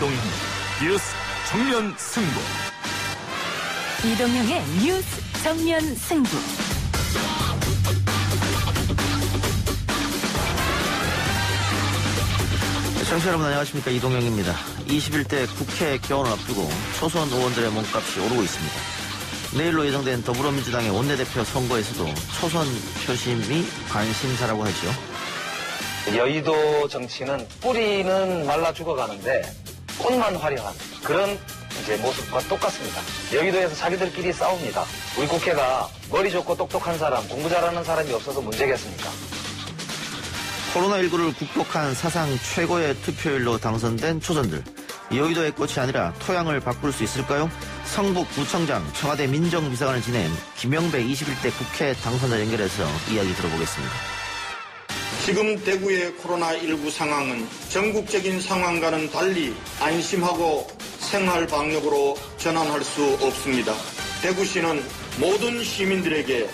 이동형 뉴스 정면 승부. 이동형의 뉴스 정면 승부. 청취자 여러분 안녕하십니까. 이동형입니다. 21대 국회 개원을 앞두고 초선 의원들의 몸값이 오르고 있습니다. 내일로 예정된 더불어민주당의 원내대표 선거에서도 초선 표심이 관심사라고 하죠. 여의도 정치는 뿌리는 말라 죽어가는데 꽃만 화려한 그런 이제 모습과 똑같습니다. 여의도에서 자기들끼리 싸웁니다. 우리 국회가 머리 좋고 똑똑한 사람, 공부 잘하는 사람이 없어서 문제겠습니까? 코로나19를 극복한 사상 최고의 투표율로 당선된 초선들. 여의도의 꽃이 아니라 토양을 바꿀 수 있을까요? 성북구청장, 청와대 민정비서관을 지낸 김영배 21대 국회 당선자 연결해서 이야기 들어보겠습니다. 지금 대구의 코로나19 상황은 전국적인 상황과는 달리 안심하고 생활 방역으로 전환할 수 없습니다. 대구시는 모든 시민들에게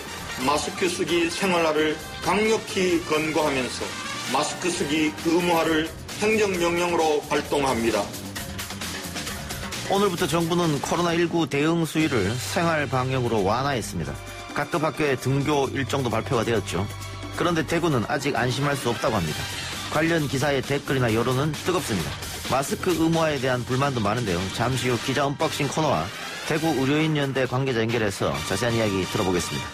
마스크 쓰기 생활화를 강력히 권고하면서 마스크 쓰기 의무화를 행정명령으로 발동합니다. 오늘부터 정부는 코로나19 대응 수위를 생활 방역으로 완화했습니다. 각급 학교의 등교 일정도 발표가 되었죠. 그런데 대구는 아직 안심할 수 없다고 합니다. 관련 기사의 댓글이나 여론은 뜨겁습니다. 마스크 의무화에 대한 불만도 많은데요. 잠시 후 기자 언박싱 코너와 대구 의료인연대 관계자 연결해서 자세한 이야기 들어보겠습니다.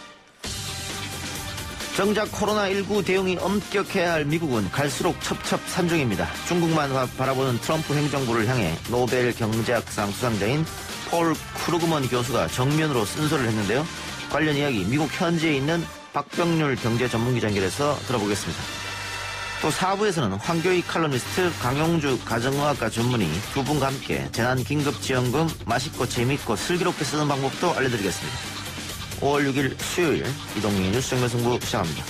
정작 코로나19 대응이 엄격해야 할 미국은 갈수록 첩첩산중입니다. 중국만 바라보는 트럼프 행정부를 향해 노벨 경제학상 수상자인 폴 크루그먼 교수가 정면으로 쓴소리를 했는데요. 관련 이야기 미국 현지에 있는 박병률 경제전문기자 연결해서 들어보겠습니다. 또 4부에서는 황교익 칼럼니스트 강용주 가정의학과 전문의 두 분과 함께 재난긴급지원금 맛있고 재미있고 슬기롭게 쓰는 방법도 알려드리겠습니다. 5월 6일 수요일 이동민의 뉴스 정면 승부 시작합니다.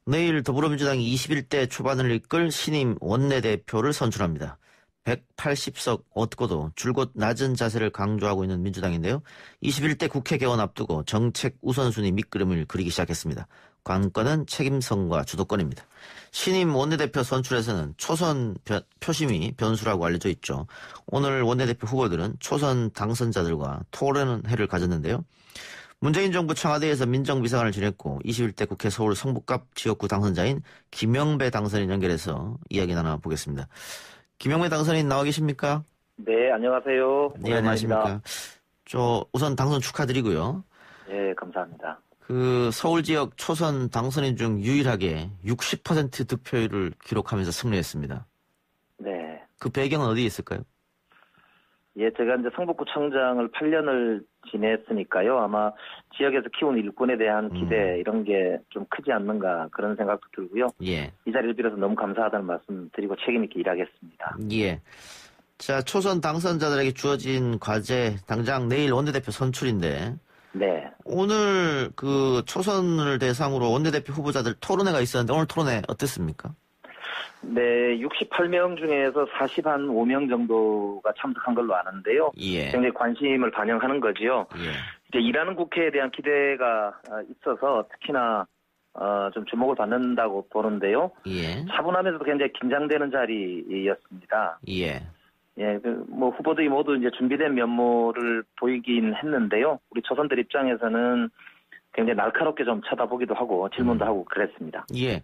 내일 더불어민주당이 21대 초반을 이끌 신임 원내대표를 선출합니다. 180석 얻고도 줄곧 낮은 자세를 강조하고 있는 민주당인데요. 21대 국회 개원 앞두고 정책 우선순위 밑그림을 그리기 시작했습니다. 관건은 책임성과 주도권입니다. 신임 원내대표 선출에서는 초선 표심이 변수라고 알려져 있죠. 오늘 원내대표 후보들은 초선 당선자들과 토론회를 가졌는데요. 문재인 정부 청와대에서 민정비서관을 지냈고 21대 국회 서울 성북갑 지역구 당선자인 김영배 당선인 연결해서 이야기 나눠보겠습니다. 김영배 당선인 나와 계십니까? 네, 안녕하세요. 네, 안녕하십니까. 우선 당선 축하드리고요. 네, 감사합니다. 서울 지역 초선 당선인 중 유일하게 60% 득표율을 기록하면서 승리했습니다. 네. 그 배경은 어디에 있을까요? 예, 제가 이제 성북구청장을 8년을 지냈으니까요. 아마 지역에서 키운 일꾼에 대한 기대 이런 게 좀 크지 않는가 그런 생각도 들고요. 예. 이 자리를 빌어서 너무 감사하다는 말씀 드리고 책임 있게 일하겠습니다. 예. 자, 초선 당선자들에게 주어진 과제 당장 내일 원내대표 선출인데 네. 오늘 초선을 대상으로 원내대표 후보자들 토론회가 있었는데 오늘 토론회 어땠습니까? 네, 68명 중에서 45명 정도가 참석한 걸로 아는데요. 예. 굉장히 관심을 반영하는 거지요. 예. 이제 일하는 국회에 대한 기대가 있어서 특히나 좀 주목을 받는다고 보는데요. 예. 차분하면서도 굉장히 긴장되는 자리였습니다. 예. 예, 후보들이 모두 이제 준비된 면모를 보이긴 했는데요. 우리 초선들 입장에서는 굉장히 날카롭게 좀 쳐다보기도 하고 질문도 하고 그랬습니다. 예.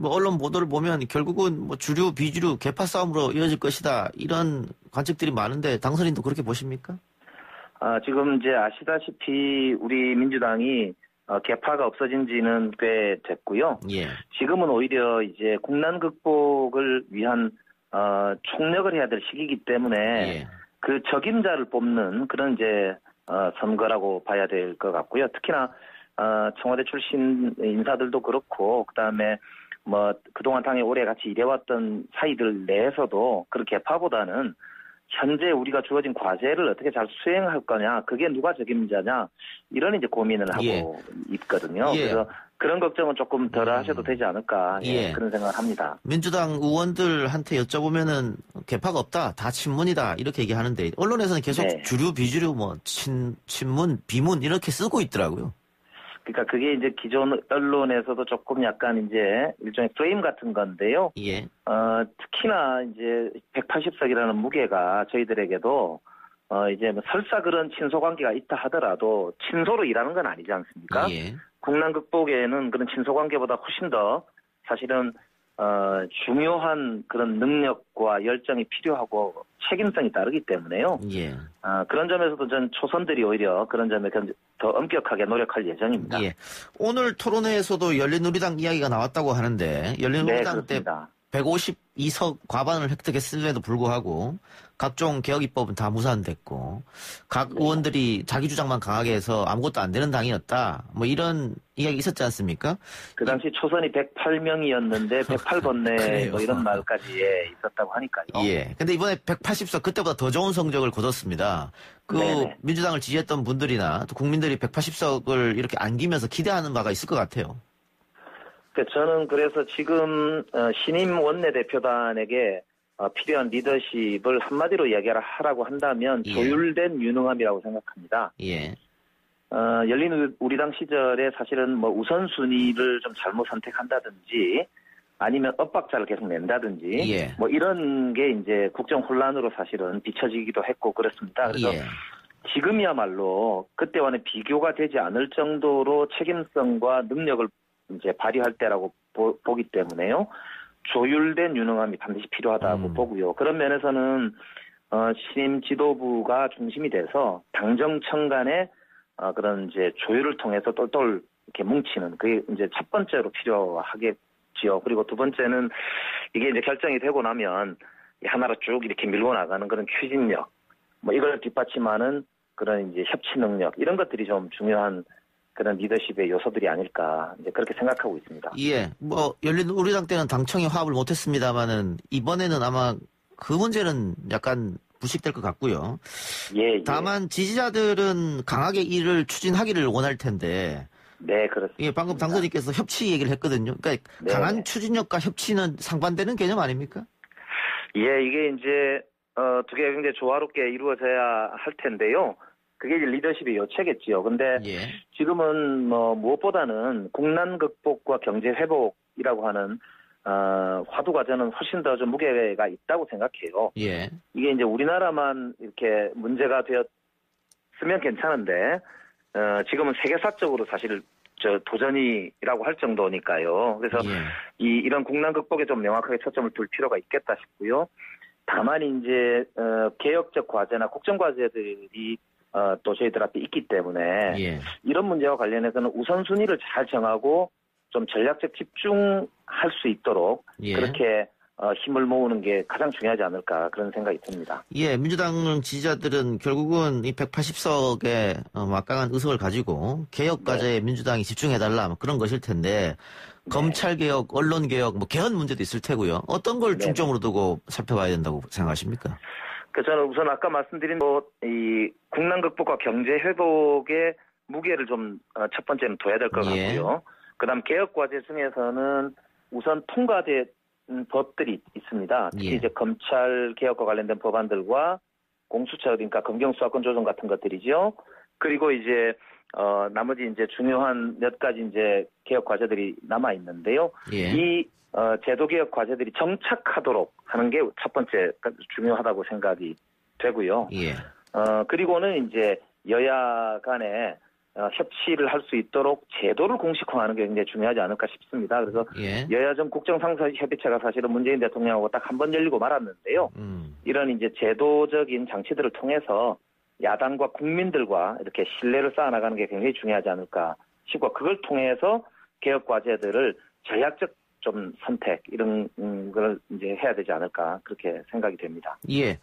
언론 보도를 보면 결국은 주류, 비주류, 계파 싸움으로 이어질 것이다. 이런 관측들이 많은데 당선인도 그렇게 보십니까? 지금 이제 아시다시피 우리 민주당이 계파가 없어진 지는 꽤 됐고요. 예. 지금은 오히려 이제 국난 극복을 위한 총력을 해야 될 시기이기 때문에 예. 그 적임자를 뽑는 그런 이제 선거라고 봐야 될 것 같고요. 특히나 청와대 출신 인사들도 그렇고 그다음에 그동안 당에 오래 같이 일해왔던 사이들 내에서도 그런 계파보다는 현재 우리가 주어진 과제를 어떻게 잘 수행할 거냐, 그게 누가 책임자냐, 이런 이제 고민을 하고 예. 있거든요. 예. 그래서 그런 걱정은 조금 덜 하셔도 되지 않을까, 예. 그런 생각을 합니다. 민주당 의원들한테 여쭤보면은 개파가 없다, 다 친문이다 이렇게 얘기하는데 언론에서는 계속 네. 주류 비주류 뭐 친문 비문 이렇게 쓰고 있더라고요. 그러니까 그게 이제 기존 언론에서도 조금 약간 이제 일종의 프레임 같은 건데요. 예. 특히나 이제 180석이라는 무게가 저희들에게도 이제 뭐 설사 그런 친소 관계가 있다 하더라도 친소로 일하는 건 아니지 않습니까? 예. 국난 극복에는 그런 친소 관계보다 훨씬 더 사실은 중요한 그런 능력과 열정이 필요하고 책임성이 따르기 때문에요. 예. 그런 점에서도 전 초선들이 오히려 그런 점에 더 엄격하게 노력할 예정입니다. 예. 오늘 토론회에서도 열린우리당 이야기가 나왔다고 하는데 네, 열린우리당 때 그렇습니다. 152석 과반을 획득했음에도 불구하고 각종 개혁 입법은 다 무산됐고 각 의원들이 자기 주장만 강하게 해서 아무것도 안 되는 당이었다. 뭐 이런 이야기 있었지 않습니까? 그 당시 초선이 108명이었는데 108번내 그래요. 뭐 이런 말까지 있었다고 하니까요. 예. 근데 이번에 180석 그때보다 더 좋은 성적을 거뒀습니다. 그 네네. 민주당을 지지했던 분들이나 또 국민들이 180석을 이렇게 안기면서 기대하는 바가 있을 것 같아요. 저는 그래서 지금 신임 원내대표단에게 필요한 리더십을 한마디로 이야기하라고 한다면 예. 조율된 유능함이라고 생각합니다. 예. 열린 우리당 시절에 사실은 뭐 우선순위를 좀 잘못 선택한다든지 아니면 엇박자를 계속 낸다든지 예. 뭐 이런 게 이제 국정 혼란으로 사실은 비춰지기도 했고 그렇습니다. 그래서 예. 지금이야말로 그때와는 비교가 되지 않을 정도로 책임성과 능력을 이제 발휘할 때라고 보기 때문에요. 조율된 유능함이 반드시 필요하다고 보고요. 그런 면에서는 신임 지도부가 중심이 돼서 당정청 간의 그런 이제 조율을 통해서 똘똘 이렇게 뭉치는 그게 이제 첫 번째로 필요하겠지요. 그리고 두 번째는 이게 이제 결정이 되고 나면 하나로 쭉 이렇게 밀고 나가는 그런 추진력, 뭐 이걸 뒷받침하는 그런 이제 협치 능력 이런 것들이 좀 중요한 그런 리더십의 요소들이 아닐까 이제 그렇게 생각하고 있습니다. 예. 뭐 열린우리당 때는 당청이 화합을 못했습니다만은 이번에는 아마 그 문제는 약간 부식될 것 같고요. 예. 다만 지지자들은 강하게 이를 추진하기를 원할 텐데. 네, 그렇습니다. 예, 방금 당선인께서 협치 얘기를 했거든요. 그러니까 네. 강한 추진력과 협치는 상반되는 개념 아닙니까? 예, 이게 이제 두 개가 굉장히 조화롭게 이루어져야 할 텐데요. 그게 이제 리더십의 요체겠지요. 근데 예. 지금은 뭐 무엇보다는 국난 극복과 경제 회복이라고 하는 화두가 저는 훨씬 더 좀 무게가 있다고 생각해요. 예. 이게 이제 우리나라만 이렇게 문제가 되었으면 괜찮은데 지금은 세계사적으로 사실 도전이라고 할 정도니까요. 그래서 예. 이런 국난 극복에 좀 명확하게 초점을 둘 필요가 있겠다 싶고요. 다만 이제 개혁적 과제나 국정 과제들이 또 저희들 앞에 있기 때문에 예. 이런 문제와 관련해서는 우선순위를 잘 정하고 좀 전략적 집중할 수 있도록 예. 그렇게 힘을 모으는 게 가장 중요하지 않을까 그런 생각이 듭니다. 예, 민주당 지지자들은 결국은 이 180석의 막강한 의석을 가지고 개혁 과제에 민주당이 집중해달라 뭐 그런 것일 텐데 검찰 개혁, 언론 개혁, 뭐 개헌 문제도 있을 테고요. 어떤 걸 중점으로 두고 살펴봐야 된다고 생각하십니까? 저는 우선 아까 말씀드린 이 국난 극복과 경제 회복의 무게를 좀 첫 번째는 둬야 될 것 예. 같고요. 그다음 개혁 과제 중에서는 우선 통과된 법들이 있습니다. 특히 예. 이제 검찰 개혁과 관련된 법안들과 공수처 그러니까 검경 수사권 조정 같은 것들이죠. 그리고 이제 나머지 이제 중요한 몇 가지 이제 개혁 과제들이 남아 있는데요. 예. 이 제도 개혁 과제들이 정착하도록 하는 게 첫 번째 중요하다고 생각이 되고요. 예. 그리고는 이제 여야 간에 협치를 할 수 있도록 제도를 공식화하는 게 굉장히 중요하지 않을까 싶습니다. 그래서 예. 여야정 국정상사협의체가 사실은 문재인 대통령하고 딱 한 번 열리고 말았는데요. 이런 이제 제도적인 장치들을 통해서 야당과 국민들과 이렇게 신뢰를 쌓아나가는 게 굉장히 중요하지 않을까 싶고 그걸 통해서 개혁 과제들을 전략적 좀 선택 이런 걸 이제 해야 되지 않을까 그렇게 생각이 됩니다. 예.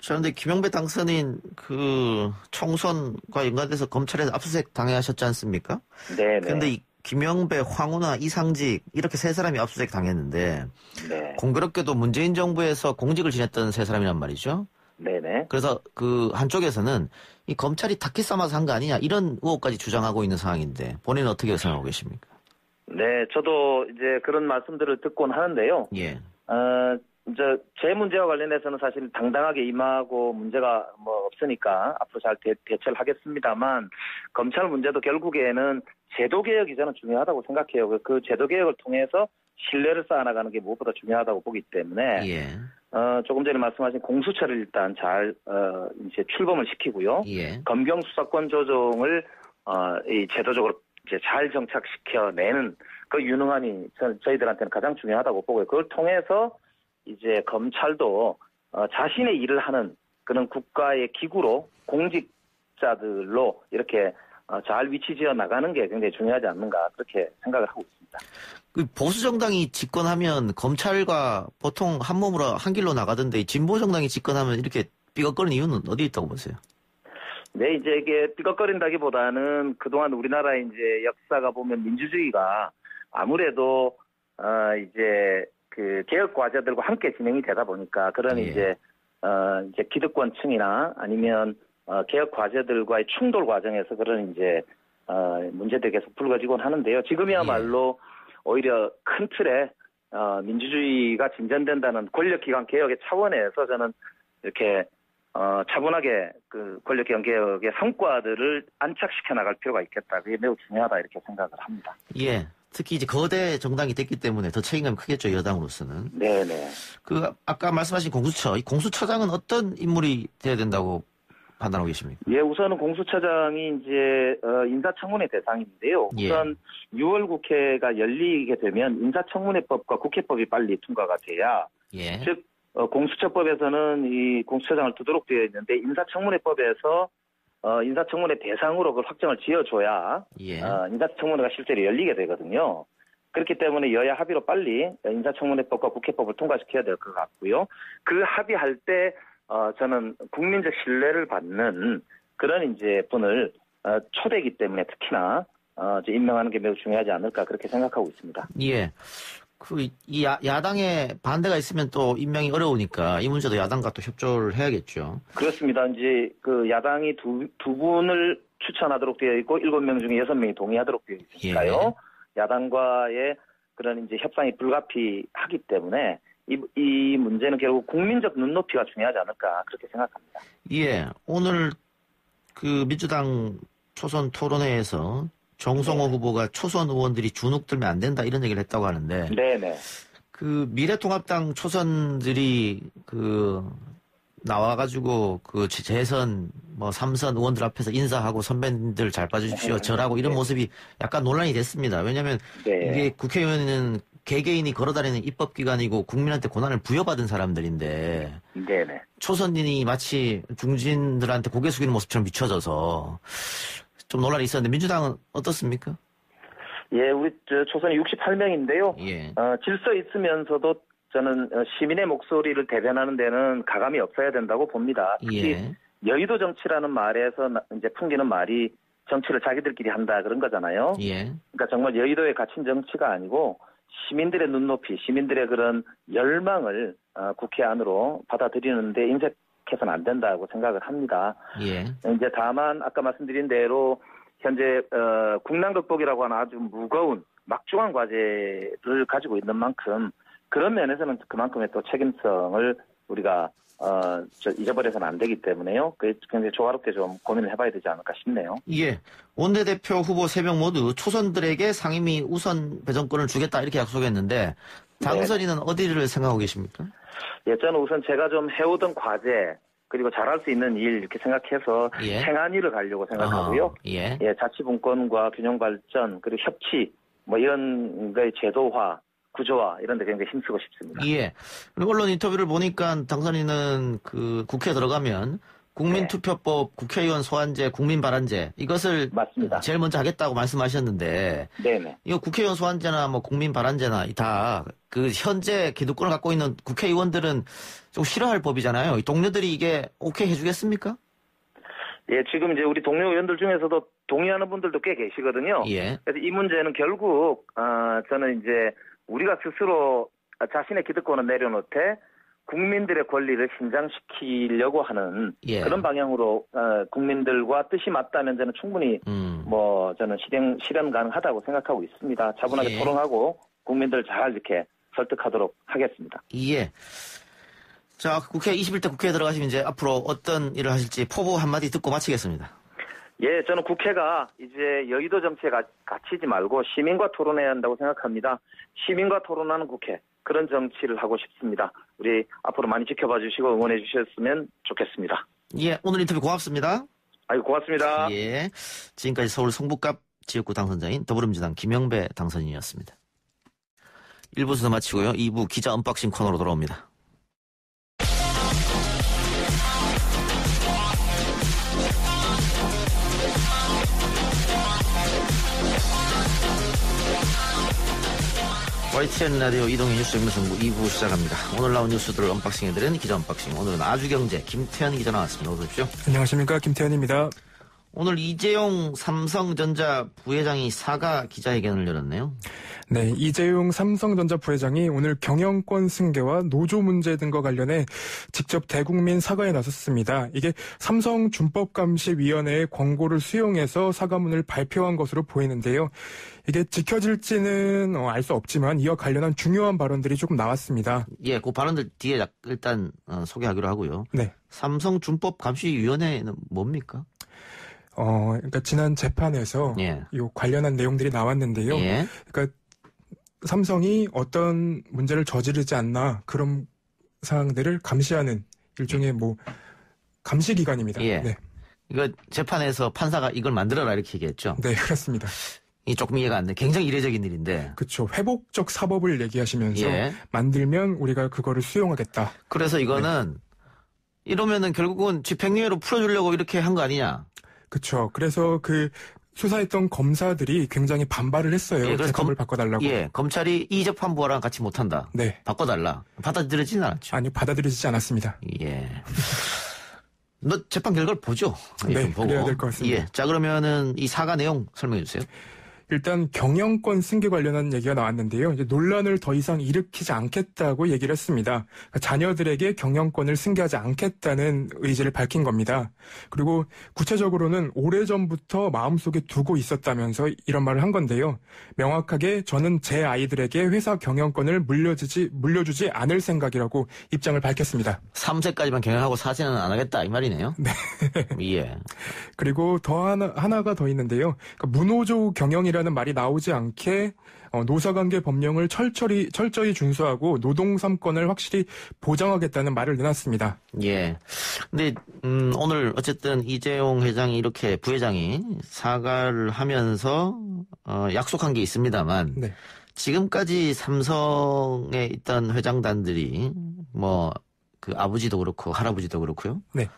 그런데 김영배 당선인 그 총선과 연관돼서 검찰에서 압수수색 당하셨지 않습니까? 네. 그런데 이 김영배, 황운하, 이상직 이렇게 세 사람이 압수수색 당했는데 네. 공교롭게도 문재인 정부에서 공직을 지냈던 세 사람이란 말이죠. 네네. 그래서 그 한쪽에서는 이 검찰이 타키 삼아서 한 거 아니냐 이런 의혹까지 주장하고 있는 상황인데 본인은 어떻게 생각하고 계십니까? 네, 저도 이제 그런 말씀들을 듣곤 하는데요. 예. 제 문제와 관련해서는 사실 당당하게 임하고 문제가 뭐 없으니까 앞으로 잘 대처를 하겠습니다만 검찰 문제도 결국에는 제도 개혁이 저는 중요하다고 생각해요. 그 제도 개혁을 통해서 신뢰를 쌓아나가는 게 무엇보다 중요하다고 보기 때문에 예. 조금 전에 말씀하신 공수처를 일단 잘 이제 출범을 시키고요. 예. 검경 수사권 조정을 이 제도적으로 이제 잘 정착시켜내는 그 유능함이 저희들한테는 가장 중요하다고 보고요. 그걸 통해서 이제 검찰도 자신의 일을 하는 그런 국가의 기구로 공직자들로 이렇게 잘 위치지어 나가는 게 굉장히 중요하지 않는가 그렇게 생각을 하고 있습니다. 그 보수 정당이 집권하면 검찰과 보통 한 몸으로 한 길로 나가던데 진보 정당이 집권하면 이렇게 삐걱거리는 이유는 어디 있다고 보세요? 네, 이제 이게 삐걱거린다기보다는 그동안 우리나라의 이제 역사가 보면 민주주의가 아무래도 이제 그 개혁 과제들과 함께 진행이 되다 보니까 그런 예. 이제 기득권층이나 아니면 개혁 과제들과의 충돌 과정에서 그런 이제 문제들이 계속 불거지곤 하는데요. 지금이야말로 오히려 큰 틀에 민주주의가 진전된다는 권력기관 개혁의 차원에서 저는 이렇게 차분하게 그 권력기관 개혁의 성과들을 안착시켜 나갈 필요가 있겠다. 그게 매우 중요하다 이렇게 생각을 합니다. 예. 특히 이제 거대 정당이 됐기 때문에 더 책임감이 크겠죠, 여당으로서는. 네네. 아까 말씀하신 공수처, 이 공수처장은 어떤 인물이 돼야 된다고 판단하고 계십니까? 예, 우선은 공수처장이 이제 인사청문회 대상인데요. 우선 6월 국회가 열리게 되면 인사청문회법과 국회법이 빨리 통과가 돼야, 예. 즉 공수처법에서는 이 공수처장을 두도록 되어 있는데 인사청문회법에서 인사청문회 대상으로 그걸 확정을 지어줘야 예. 인사청문회가 실제로 열리게 되거든요. 그렇기 때문에 여야 합의로 빨리 인사청문회법과 국회법을 통과시켜야 될 것 같고요. 그 합의할 때 저는 국민적 신뢰를 받는 그런 이제 분을 초대이기 때문에 특히나 임명하는 게 매우 중요하지 않을까 그렇게 생각하고 있습니다. 예. 이 야당의 반대가 있으면 또 임명이 어려우니까 이 문제도 야당과 또 협조를 해야겠죠. 그렇습니다. 이제 그 야당이 두 분을 추천하도록 되어 있고 7명 중에 6명이 동의하도록 되어 있으니까요. 예. 야당과의 그런 이제 협상이 불가피하기 때문에 이 문제는 결국 국민적 눈높이가 중요하지 않을까 그렇게 생각합니다. 예. 오늘 그 민주당 초선 토론회에서 정성호 후보가 초선 의원들이 주눅 들면 안 된다 이런 얘기를 했다고 하는데. 네네. 그 미래통합당 초선들이 나와가지고 재선 3선 의원들 앞에서 인사하고 선배님들 잘 봐주십시오 절하고 이런 모습이 약간 논란이 됐습니다. 왜냐하면 이게 국회의원은 개개인이 걸어다니는 입법기관이고 국민한테 권한을 부여받은 사람들인데 네네. 초선인이 마치 중진들한테 고개 숙이는 모습처럼 비춰져서 좀 논란이 있었는데 민주당은 어떻습니까? 예, 우리 초선이 68명인데요. 예. 질서 있으면서도 저는 시민의 목소리를 대변하는 데는 가감이 없어야 된다고 봅니다. 특히 예. 여의도 정치라는 말에서 이제 풍기는 말이 정치를 자기들끼리 한다 그런 거잖아요. 예. 그러니까 정말 여의도에 갇힌 정치가 아니고 시민들의 눈높이, 시민들의 그런 열망을 국회 안으로 받아들이는데 인색해서는 안 된다고 생각을 합니다. 예. 이제 다만 아까 말씀드린 대로 현재 국난 극복이라고 하는 아주 무거운 막중한 과제를 가지고 있는 만큼 그런 면에서는 그만큼의 또 책임성을 우리가 잊어버려서는 안 되기 때문에요. 그게 굉장히 조화롭게 좀 고민을 해봐야 되지 않을까 싶네요. 예. 원내대표 후보 3명 모두 초선들에게 상임위 우선 배정권을 주겠다 이렇게 약속했는데 당선인은 어디를 생각하고 계십니까? 예, 저는 우선 제가 좀 해오던 과제 그리고 잘할 수 있는 일 이렇게 생각해서 행한 일을 가려고 생각하고요. 예. 자치분권과 균형발전 그리고 협치 이런 거의 제도화 구조화 이런 데 굉장히 힘쓰고 싶습니다. 예. 그리고 언론 인터뷰를 보니까 당선인은 국회에 들어가면 국민투표법, 국회의원 소환제, 국민발언제 이것을 맞습니다. 제일 먼저 하겠다고 말씀하셨는데 네네. 이거 국회의원 소환제나 국민발언제나 다 현재 기득권을 갖고 있는 국회의원들은 좀 싫어할 법이잖아요. 동료들이 이게 오케이 해주겠습니까? 예, 지금 이제 우리 동료 의원들 중에서도 동의하는 분들도 꽤 계시거든요. 예. 그래서 이 문제는 결국 저는 이제 우리가 스스로 자신의 기득권을 내려놓되 국민들의 권리를 신장시키려고 하는 예. 그런 방향으로 국민들과 뜻이 맞다면 저는 충분히 저는 실현 가능하다고 생각하고 있습니다. 차분하게 예. 토론하고 국민들 잘 이렇게 설득하도록 하겠습니다. 예. 자, 21대 국회에 들어가시면 이제 앞으로 어떤 일을 하실지 포부 한마디 듣고 마치겠습니다. 예, 저는 국회가 이제 여의도 정치에 갇히지 말고 시민과 토론해야 한다고 생각합니다. 시민과 토론하는 국회, 그런 정치를 하고 싶습니다. 우리 앞으로 많이 지켜봐 주시고 응원해 주셨으면 좋겠습니다. 예, 오늘 인터뷰 고맙습니다. 아이고, 고맙습니다. 예. 지금까지 서울 성북갑 지역구 당선자인 더불어민주당 김영배 당선인이었습니다. 1부 순서 마치고요. 2부 기자 언박싱 코너로 돌아옵니다. YTN 라디오 이동희 뉴스 정면승부 2부 시작합니다. 오늘 나온 뉴스들을 언박싱해드리는 기자 언박싱. 오늘은 아주경제 김태현 기자 나왔습니다. 어서 오십시오. 안녕하십니까, 김태현입니다. 오늘 이재용 삼성전자 부회장이 사과 기자회견을 열었네요. 네, 이재용 삼성전자 부회장이 오늘 경영권 승계와 노조 문제 등과 관련해 직접 대국민 사과에 나섰습니다. 이게 삼성준법감시위원회의 권고를 수용해서 사과문을 발표한 것으로 보이는데요. 이게 지켜질지는 알 수 없지만 이와 관련한 중요한 발언들이 조금 나왔습니다. 예, 그 발언들 뒤에 일단 소개하기로 하고요. 네. 삼성준법감시위원회는 뭡니까? 그러니까 지난 재판에서 예. 이 관련한 내용들이 나왔는데요. 예. 그러니까 삼성이 어떤 문제를 저지르지 않나 그런 사항들을 감시하는 일종의 감시기관입니다. 예. 네. 이거 재판에서 판사가 이걸 만들어라 이렇게 얘기했죠. 네, 그렇습니다. 이 조금 이해가 안 돼. 굉장히 이례적인 일인데. 그렇죠. 회복적 사법을 얘기하시면서 예. 만들면 우리가 그거를 수용하겠다. 그래서 이거는 이러면은 결국은 집행유예로 풀어주려고 이렇게 한 거 아니냐. 그렇죠. 그래서 그 수사했던 검사들이 굉장히 반발을 했어요. 예, 그래서 재판을 바꿔달라고. 예, 검찰이 이 재판부와랑 같이 못한다. 네. 바꿔달라. 받아들여지진 않았죠. 아니요, 받아들여지지 않았습니다. 예. 너 재판 결과를 보죠. 예, 네, 좀 보고. 그래야 될 것 같습니다. 예. 자, 그러면은 이 사과 내용 설명해 주세요. 일단 경영권 승계 관련한 얘기가 나왔는데요. 이제 논란을 더 이상 일으키지 않겠다고 얘기를 했습니다. 그러니까 자녀들에게 경영권을 승계하지 않겠다는 의지를 밝힌 겁니다. 그리고 구체적으로는 오래전부터 마음속에 두고 있었다면서 이런 말을 한 건데요. 명확하게 저는 제 아이들에게 회사 경영권을 물려주지 않을 생각이라고 입장을 밝혔습니다. 3세까지만 경영하고 4세는 안 하겠다 이 말이네요. 네. 예. 그리고 하나가 더 있는데요. 그러니까 무노조 경영이라는 말이 나오지 않게 노사관계 법령을 철저히 준수하고 노동 3권을 확실히 보장하겠다는 말을 내놨습니다. 예. 근데 오늘 어쨌든 이재용 부회장이 사과를 하면서 약속한 게 있습니다만 네. 지금까지 삼성에 있던 회장단들이 그 아버지도 그렇고 할아버지도 그렇고요. 네.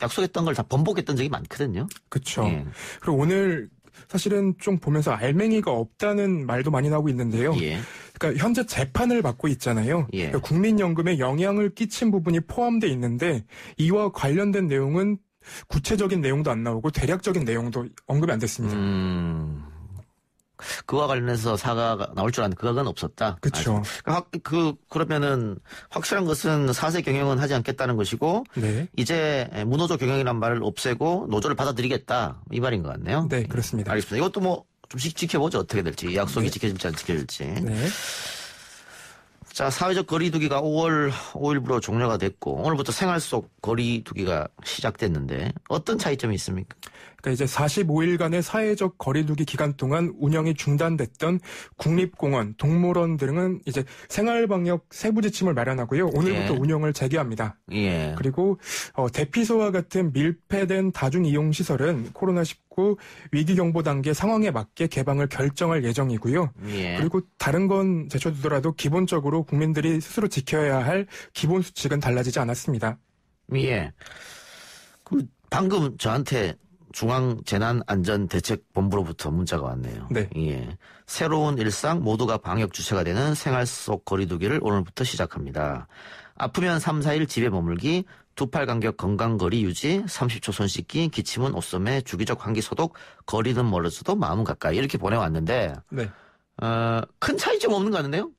약속했던 걸 다 번복했던 적이 많거든요. 그렇죠. 예. 그리고 오늘 사실은 좀 보면서 알맹이가 없다는 말도 많이 나오고 있는데요. 예. 그러니까 현재 재판을 받고 있잖아요. 예. 그러니까 국민연금에 영향을 끼친 부분이 포함되어 있는데 이와 관련된 내용은 구체적인 내용도 안 나오고 대략적인 내용도 언급이 안 됐습니다. 그와 관련해서 사과가 나올 줄 아는 그건 없었다. 그렇죠. 그러면은 확실한 것은 4세 경영은 하지 않겠다는 것이고 네. 이제 무노조 경영이란 말을 없애고 노조를 받아들이겠다 이 말인 것 같네요. 네, 그렇습니다. 알겠습니다. 이것도 좀 지켜보죠. 어떻게 될지. 이 약속이 네. 지켜질지 안 지켜질지. 네. 자, 사회적 거리두기가 5월 5일부로 종료가 됐고 오늘부터 생활 속 거리두기가 시작됐는데 어떤 차이점이 있습니까? 그러니까 이제 45일간의 사회적 거리두기 기간 동안 운영이 중단됐던 국립공원, 동물원 등은 이제 생활방역 세부 지침을 마련하고요. 오늘부터 예. 운영을 재개합니다. 예. 그리고 대피소와 같은 밀폐된 다중이용시설은 코로나19 위기경보 단계 상황에 맞게 개방을 결정할 예정이고요. 예. 그리고 다른 건 제쳐두더라도 기본적으로 국민들이 스스로 지켜야 할 기본 수칙은 달라지지 않았습니다. 예. 방금 저한테 중앙재난안전대책본부로부터 문자가 왔네요. 네. 예. 새로운 일상 모두가 방역 주체가 되는 생활 속 거리두기를 오늘부터 시작합니다. 아프면 3, 4일 집에 머물기, 두 팔 간격 건강거리 유지, 30초 손 씻기, 기침은 옷소매, 주기적 환기 소독, 거리는 멀어져도 마음은 가까이 이렇게 보내왔는데 네. 큰 차이점 없는 거 같은데요?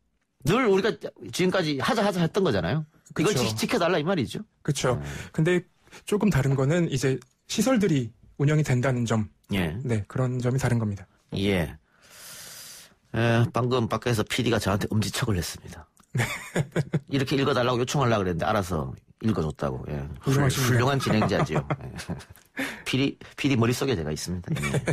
늘 우리가 지금까지 하자 했던 거잖아요. 이걸 그쵸. 지켜달라 이 말이죠. 그렇죠. 근데 조금 다른 거는 이제 시설들이 운영이 된다는 점. 예. 네, 그런 점이 다른 겁니다. 예. 방금 밖에서 PD가 저한테 엄지척을 했습니다. 이렇게 읽어달라고 요청하려고 그랬는데 알아서 읽어줬다고. 예. 훌륭하십니다. 훌륭한 진행자지요. 예. PD 머릿속에 제가 있습니다. 예.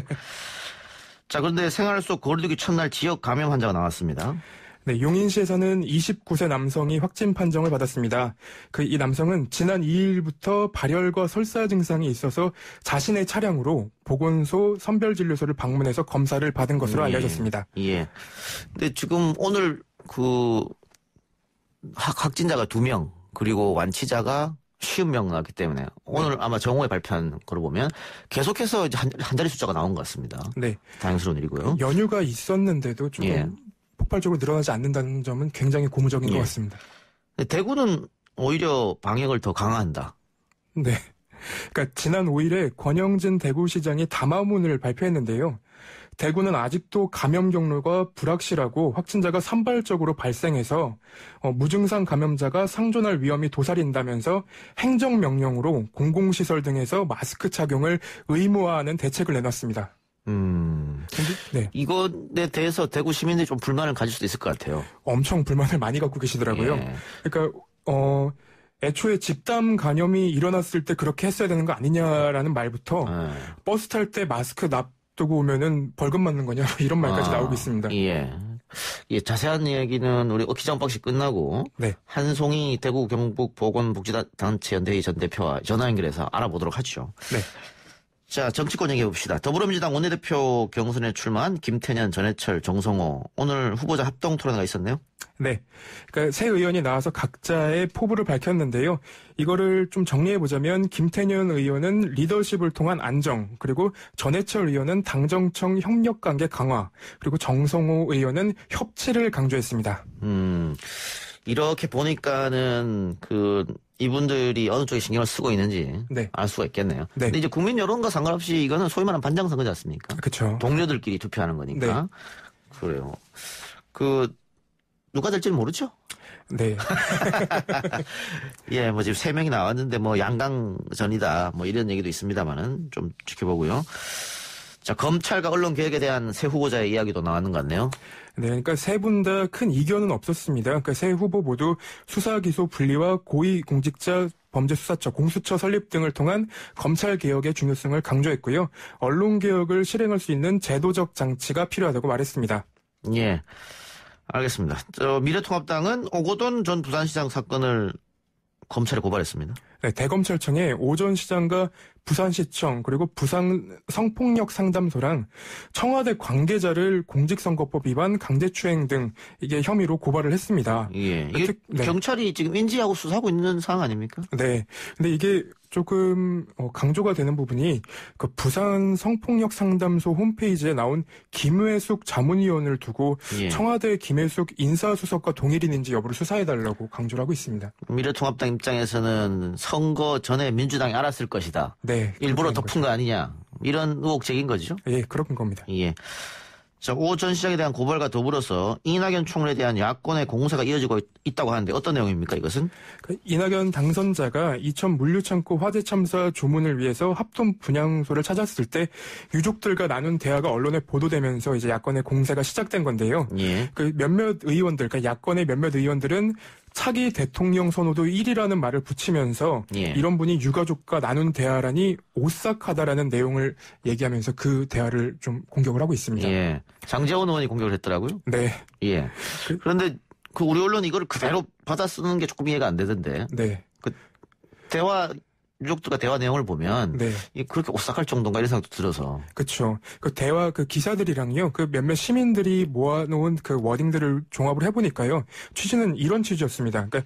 자, 그런데 생활 속 거리두기 첫날 지역 감염 환자가 나왔습니다. 네, 용인시에서는 29세 남성이 확진 판정을 받았습니다. 이 남성은 지난 2일부터 발열과 설사 증상이 있어서 자신의 차량으로 보건소 선별진료소를 방문해서 검사를 받은 것으로 알려졌습니다. 예. 근데 지금 오늘 확진자가 2명, 그리고 완치자가 50명 나왔기 때문에 오늘 아마 정오에 발표한 거로 보면 계속해서 이제 한 자리 숫자가 나온 것 같습니다. 네. 다행스러운 일이고요. 연휴가 있었는데도 조금 예. 폭발적으로 늘어나지 않는다는 점은 굉장히 고무적인 예. 것 같습니다. 대구는 오히려 방역을 더 강화한다. 네. 그러니까 지난 5일에 권영진 대구시장이 담화문을 발표했는데요. 대구는 아직도 감염 경로가 불확실하고 확진자가 산발적으로 발생해서 무증상 감염자가 상존할 위험이 도사린다면서 행정명령으로 공공시설 등에서 마스크 착용을 의무화하는 대책을 내놨습니다. 네. 이것에 대해서 대구 시민들이 좀 불만을 가질 수도 있을 것 같아요. 엄청 불만을 많이 갖고 계시더라고요. 예. 그러니까 애초에 집단 감염이 일어났을 때 그렇게 했어야 되는 거 아니냐라는 말부터 버스 탈 때 마스크 놔두고 오면은 벌금 맞는 거냐 이런 말까지 나오고 있습니다. 예. 예, 자세한 이야기는 우리 기자원박씨 끝나고 네. 한송이 대구 경북 보건복지단체 연대회 전 대표와 전화 연결해서 알아보도록 하죠. 네. 자, 정치권 얘기해 봅시다. 더불어민주당 원내대표 경선에 출마한 김태년, 전해철, 정성호 오늘 후보자 합동 토론회가 있었네요. 네. 그러니까 새 의원이 나와서 각자의 포부를 밝혔는데요. 이거를 좀 정리해 보자면 김태년 의원은 리더십을 통한 안정, 그리고 전해철 의원은 당정청 협력 관계 강화, 그리고 정성호 의원은 협치를 강조했습니다. 이렇게 보니까는 이분들이 어느 쪽에 신경을 쓰고 있는지 네. 알 수가 있겠네요. 네. 근데 이제 국민 여론과 상관없이 이거는 소위 말하는 반장 선거지 않습니까? 그렇죠. 동료들끼리 투표하는 거니까. 그래요. 누가 될지는 모르죠? 네. 예, 지금 3명이 나왔는데 양강전이다 이런 얘기도 있습니다만은 좀 지켜보고요. 자, 검찰과 언론 개혁에 대한 새 후보자의 이야기도 나왔는 것 같네요. 네, 그러니까 세 분 다 큰 이견은 없었습니다. 그러니까 세 후보 모두 수사 기소 분리와 고위공직자 범죄수사처, 공수처 설립 등을 통한 검찰 개혁의 중요성을 강조했고요. 언론 개혁을 실행할 수 있는 제도적 장치가 필요하다고 말했습니다. 예, 알겠습니다. 미래통합당은 오거돈 전 부산시장 사건을 검찰에 고발했습니다. 네, 대검찰청에 오 전 시장과 부산시청 그리고 부산 성폭력 상담소랑 청와대 관계자를 공직선거법 위반 강제추행 등 이게 혐의로 고발을 했습니다. 예, 이게 네. 경찰이 지금 인지하고 수사하고 있는 상황 아닙니까? 네. 근데 이게 조금 강조가 되는 부분이 부산 성폭력 상담소 홈페이지에 나온 김회숙 자문위원을 두고 청와대 김회숙 인사수석과 동일인인지 여부를 수사해달라고 강조를 하고 있습니다. 미래통합당 입장에서는 선거 전에 민주당이 알았을 것이다. 네. 일부러 덮은 거 아니냐. 이런 의혹 제기인 거죠? 예, 그런 겁니다. 예. 자, 오 전 시장에 대한 고발과 더불어서 이낙연 총리에 대한 야권의 공세가 이어지고 있다고 하는데 어떤 내용입니까, 이것은? 이낙연 당선자가 이천 물류창고 화재 참사 조문을 위해서 합동 분향소를 찾았을 때 유족들과 나눈 대화가 언론에 보도되면서 이제 야권의 공세가 시작된 건데요. 예. 몇몇 의원들, 그러니까 야권의 몇몇 의원들은 차기 대통령 선호도 1위라는 말을 붙이면서 이런 분이 유가족과 나눈 대화라니 오싹하다라는 내용을 얘기하면서 그 대화를 좀 공격을 하고 있습니다. 예. 장제원 의원이 공격을 했더라고요. 네. 예. 그런데 우리 언론이 이걸 그대로 받아 쓰는 게 조금 이해가 안 되던데. 네. 유족들과 대화 내용을 보면 네. 그렇게 오싹할 정도인가 이런 생각도 들어서. 그렇죠. 대화 기사들이랑요. 몇몇 시민들이 모아놓은 워딩들을 종합을 해보니까요. 취지는 이런 취지였습니다. 그러니까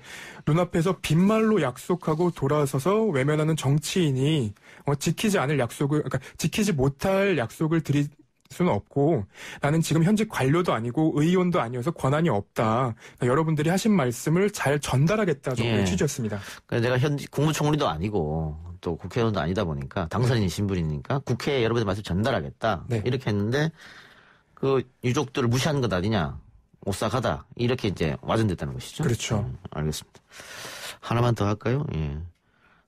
눈앞에서 빈말로 약속하고 돌아서서 외면하는 정치인이 지키지 않을 약속을, 그러니까 지키지 못할 약속을 드릴 수는 없고 나는 지금 현직 관료도 아니고 의원도 아니어서 권한이 없다. 그러니까 여러분들이 하신 말씀을 잘 전달하겠다 정도의 취지였습니다. 그러니까 내가 현직 국무총리도 아니고 또 국회의원도 아니다 보니까 당선인 신분이니까 국회에 여러분들 말씀 전달하겠다. 네. 이렇게 했는데 유족들을 무시하는 것 아니냐. 오싹하다. 이렇게 이제 와전됐다는 것이죠. 그렇죠. 알겠습니다. 하나만 더 할까요? 예.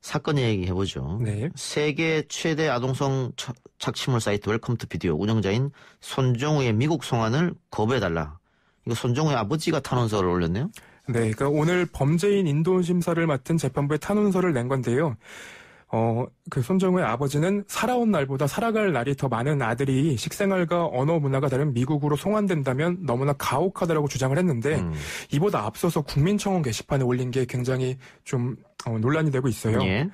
사건 얘기해보죠. 네. 세계 최대 아동성 착취물 사이트 웰컴 투 비디오 운영자인 손정우의 미국 송환을 거부해달라. 이거 손정우의 아버지가 탄원서를 올렸네요? 네, 그러니까 오늘 범죄인 인도 심사를 맡은 재판부에 탄원서를 낸 건데요. 그 손정우의 아버지는 살아온 날보다 살아갈 날이 더 많은 아들이 식생활과 언어 문화가 다른 미국으로 송환된다면 너무나 가혹하다라고 주장을 했는데 이보다 앞서서 국민청원 게시판에 올린 게 굉장히 좀 논란이 되고 있어요. 예.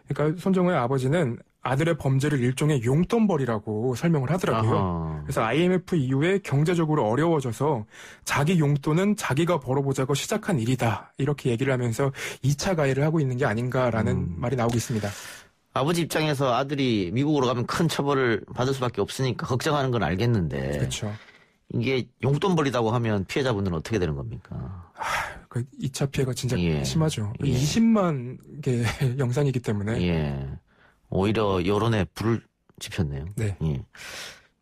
그러니까 손정우의 아버지는 아들의 범죄를 일종의 용돈벌이라고 설명을 하더라고요. 아하. 그래서 IMF 이후에 경제적으로 어려워져서 자기 용돈은 자기가 벌어보자고 시작한 일이다. 이렇게 얘기를 하면서 2차 가해를 하고 있는 게 아닌가라는 말이 나오고 있습니다. 아버지 입장에서 아들이 미국으로 가면 큰 처벌을 받을 수밖에 없으니까 걱정하는 건 알겠는데. 그렇죠. 이게 용돈벌이라고 하면 피해자분들은 어떻게 되는 겁니까? 그 2차 피해가 진짜 예. 심하죠. 예. 20만 개 영상이기 때문에. 예. 오히려 여론에 불을 지폈네요. 네. 예.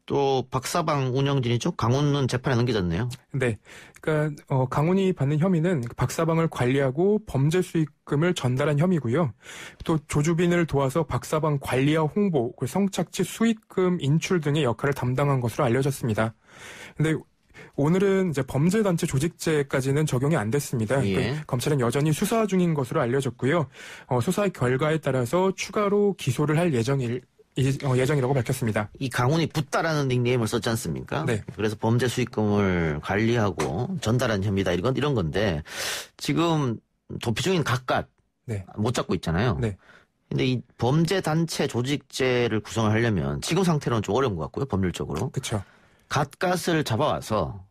또 박사방 운영진이죠. 강훈은 재판에 넘겨졌네요. 네. 그러니까 강훈이 받는 혐의는 박사방을 관리하고 범죄 수익금을 전달한 혐의고요. 또 조주빈을 도와서 박사방 관리와 홍보, 성착취 수익금 인출 등의 역할을 담당한 것으로 알려졌습니다. 근데 오늘은 이제 범죄단체 조직죄까지는 적용이 안 됐습니다. 예. 그러니까 검찰은 여전히 수사 중인 것으로 알려졌고요. 수사 결과에 따라서 추가로 기소를 할 예정이라고 밝혔습니다. 이 강훈이 붓다라는 닉네임을 썼지 않습니까? 네. 그래서 범죄 수익금을 관리하고 전달한 혐의다 이런 건데 지금 도피 중인 각각 네. 못 잡고 있잖아요. 네. 근데 이 범죄 단체 조직죄를 구성을 하려면 지금 상태로는 좀 어려운 것 같고요. 법률적으로. 그렇죠. 갓갓을 잡아와서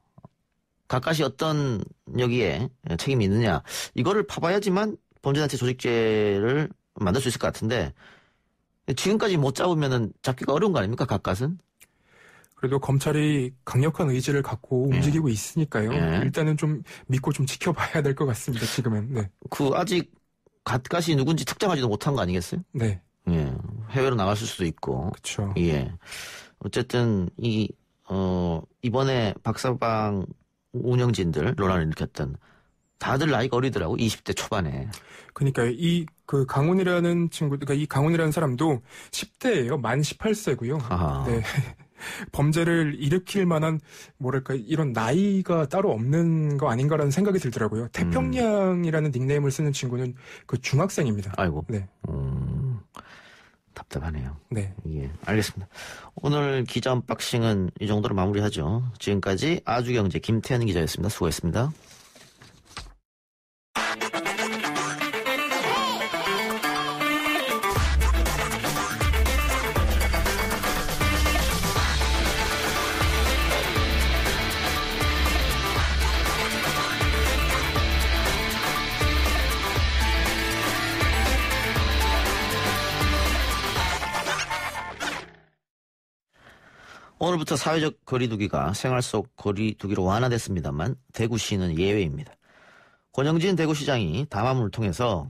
갓갓이 어떤 여기에 책임이 있느냐 이거를 파봐야지만 범죄단체 조직죄를 만들 수 있을 것 같은데 지금까지 못 잡으면은 잡기가 어려운 거 아닙니까? 갓갓은? 그래도 검찰이 강력한 의지를 갖고 움직이고 있으니까요. 예. 일단은 좀 믿고 좀 지켜봐야 될 것 같습니다. 지금은. 네. 그 아직 갓갓이 누군지 특정하지도 못한 거 아니겠어요? 네. 예. 해외로 나갔을 수도 있고. 그렇죠. 예. 어쨌든 이번에 박사방 운영진들 논란을 일으켰던 다들 나이가 어리더라고. 20대 초반에. 그러니까 그 강훈이라는 친구, 그러니까 이 강훈이라는 사람도 10대예요. 만 18세고요. 아하. 네. 범죄를 일으킬 만한 뭐랄까 이런 나이가 따로 없는 거 아닌가라는 생각이 들더라고요. 태평양이라는 닉네임을 쓰는 친구는 그 중학생입니다. 아이고. 네. 답답하네요. 네. 예, 알겠습니다. 오늘 기자 언박싱은 이 정도로 마무리하죠. 지금까지 아주경제 김태현 기자였습니다. 수고했습니다. 오늘부터 사회적 거리두기가 생활 속 거리두기로 완화됐습니다만 대구시는 예외입니다. 권영진 대구시장이 담화문을 통해서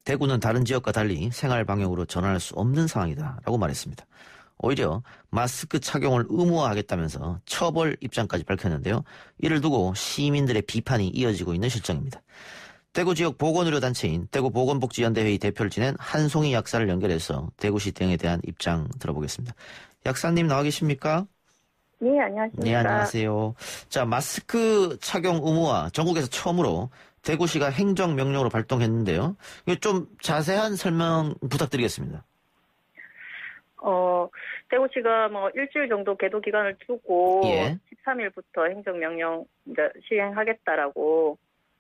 대구는 다른 지역과 달리 생활 방역으로 전환할 수 없는 상황이다라고 말했습니다. 오히려 마스크 착용을 의무화하겠다면서 처벌 입장까지 밝혔는데요. 이를 두고 시민들의 비판이 이어지고 있는 실정입니다. 대구 지역 보건의료단체인 대구보건복지연대회의 대표를 지낸 한송희 약사를 연결해서 대구시 등에 대한 입장 들어보겠습니다. 약사님 나와 계십니까? 네, 안녕하십니까. 네, 안녕하세요. 자, 마스크 착용 의무화 전국에서 처음으로 대구시가 행정명령으로 발동했는데요. 이거 좀 자세한 설명 부탁드리겠습니다. 대구시가 일주일 정도 계도 기간을 두고 예. 13일부터 행정명령 이제 시행하겠다라고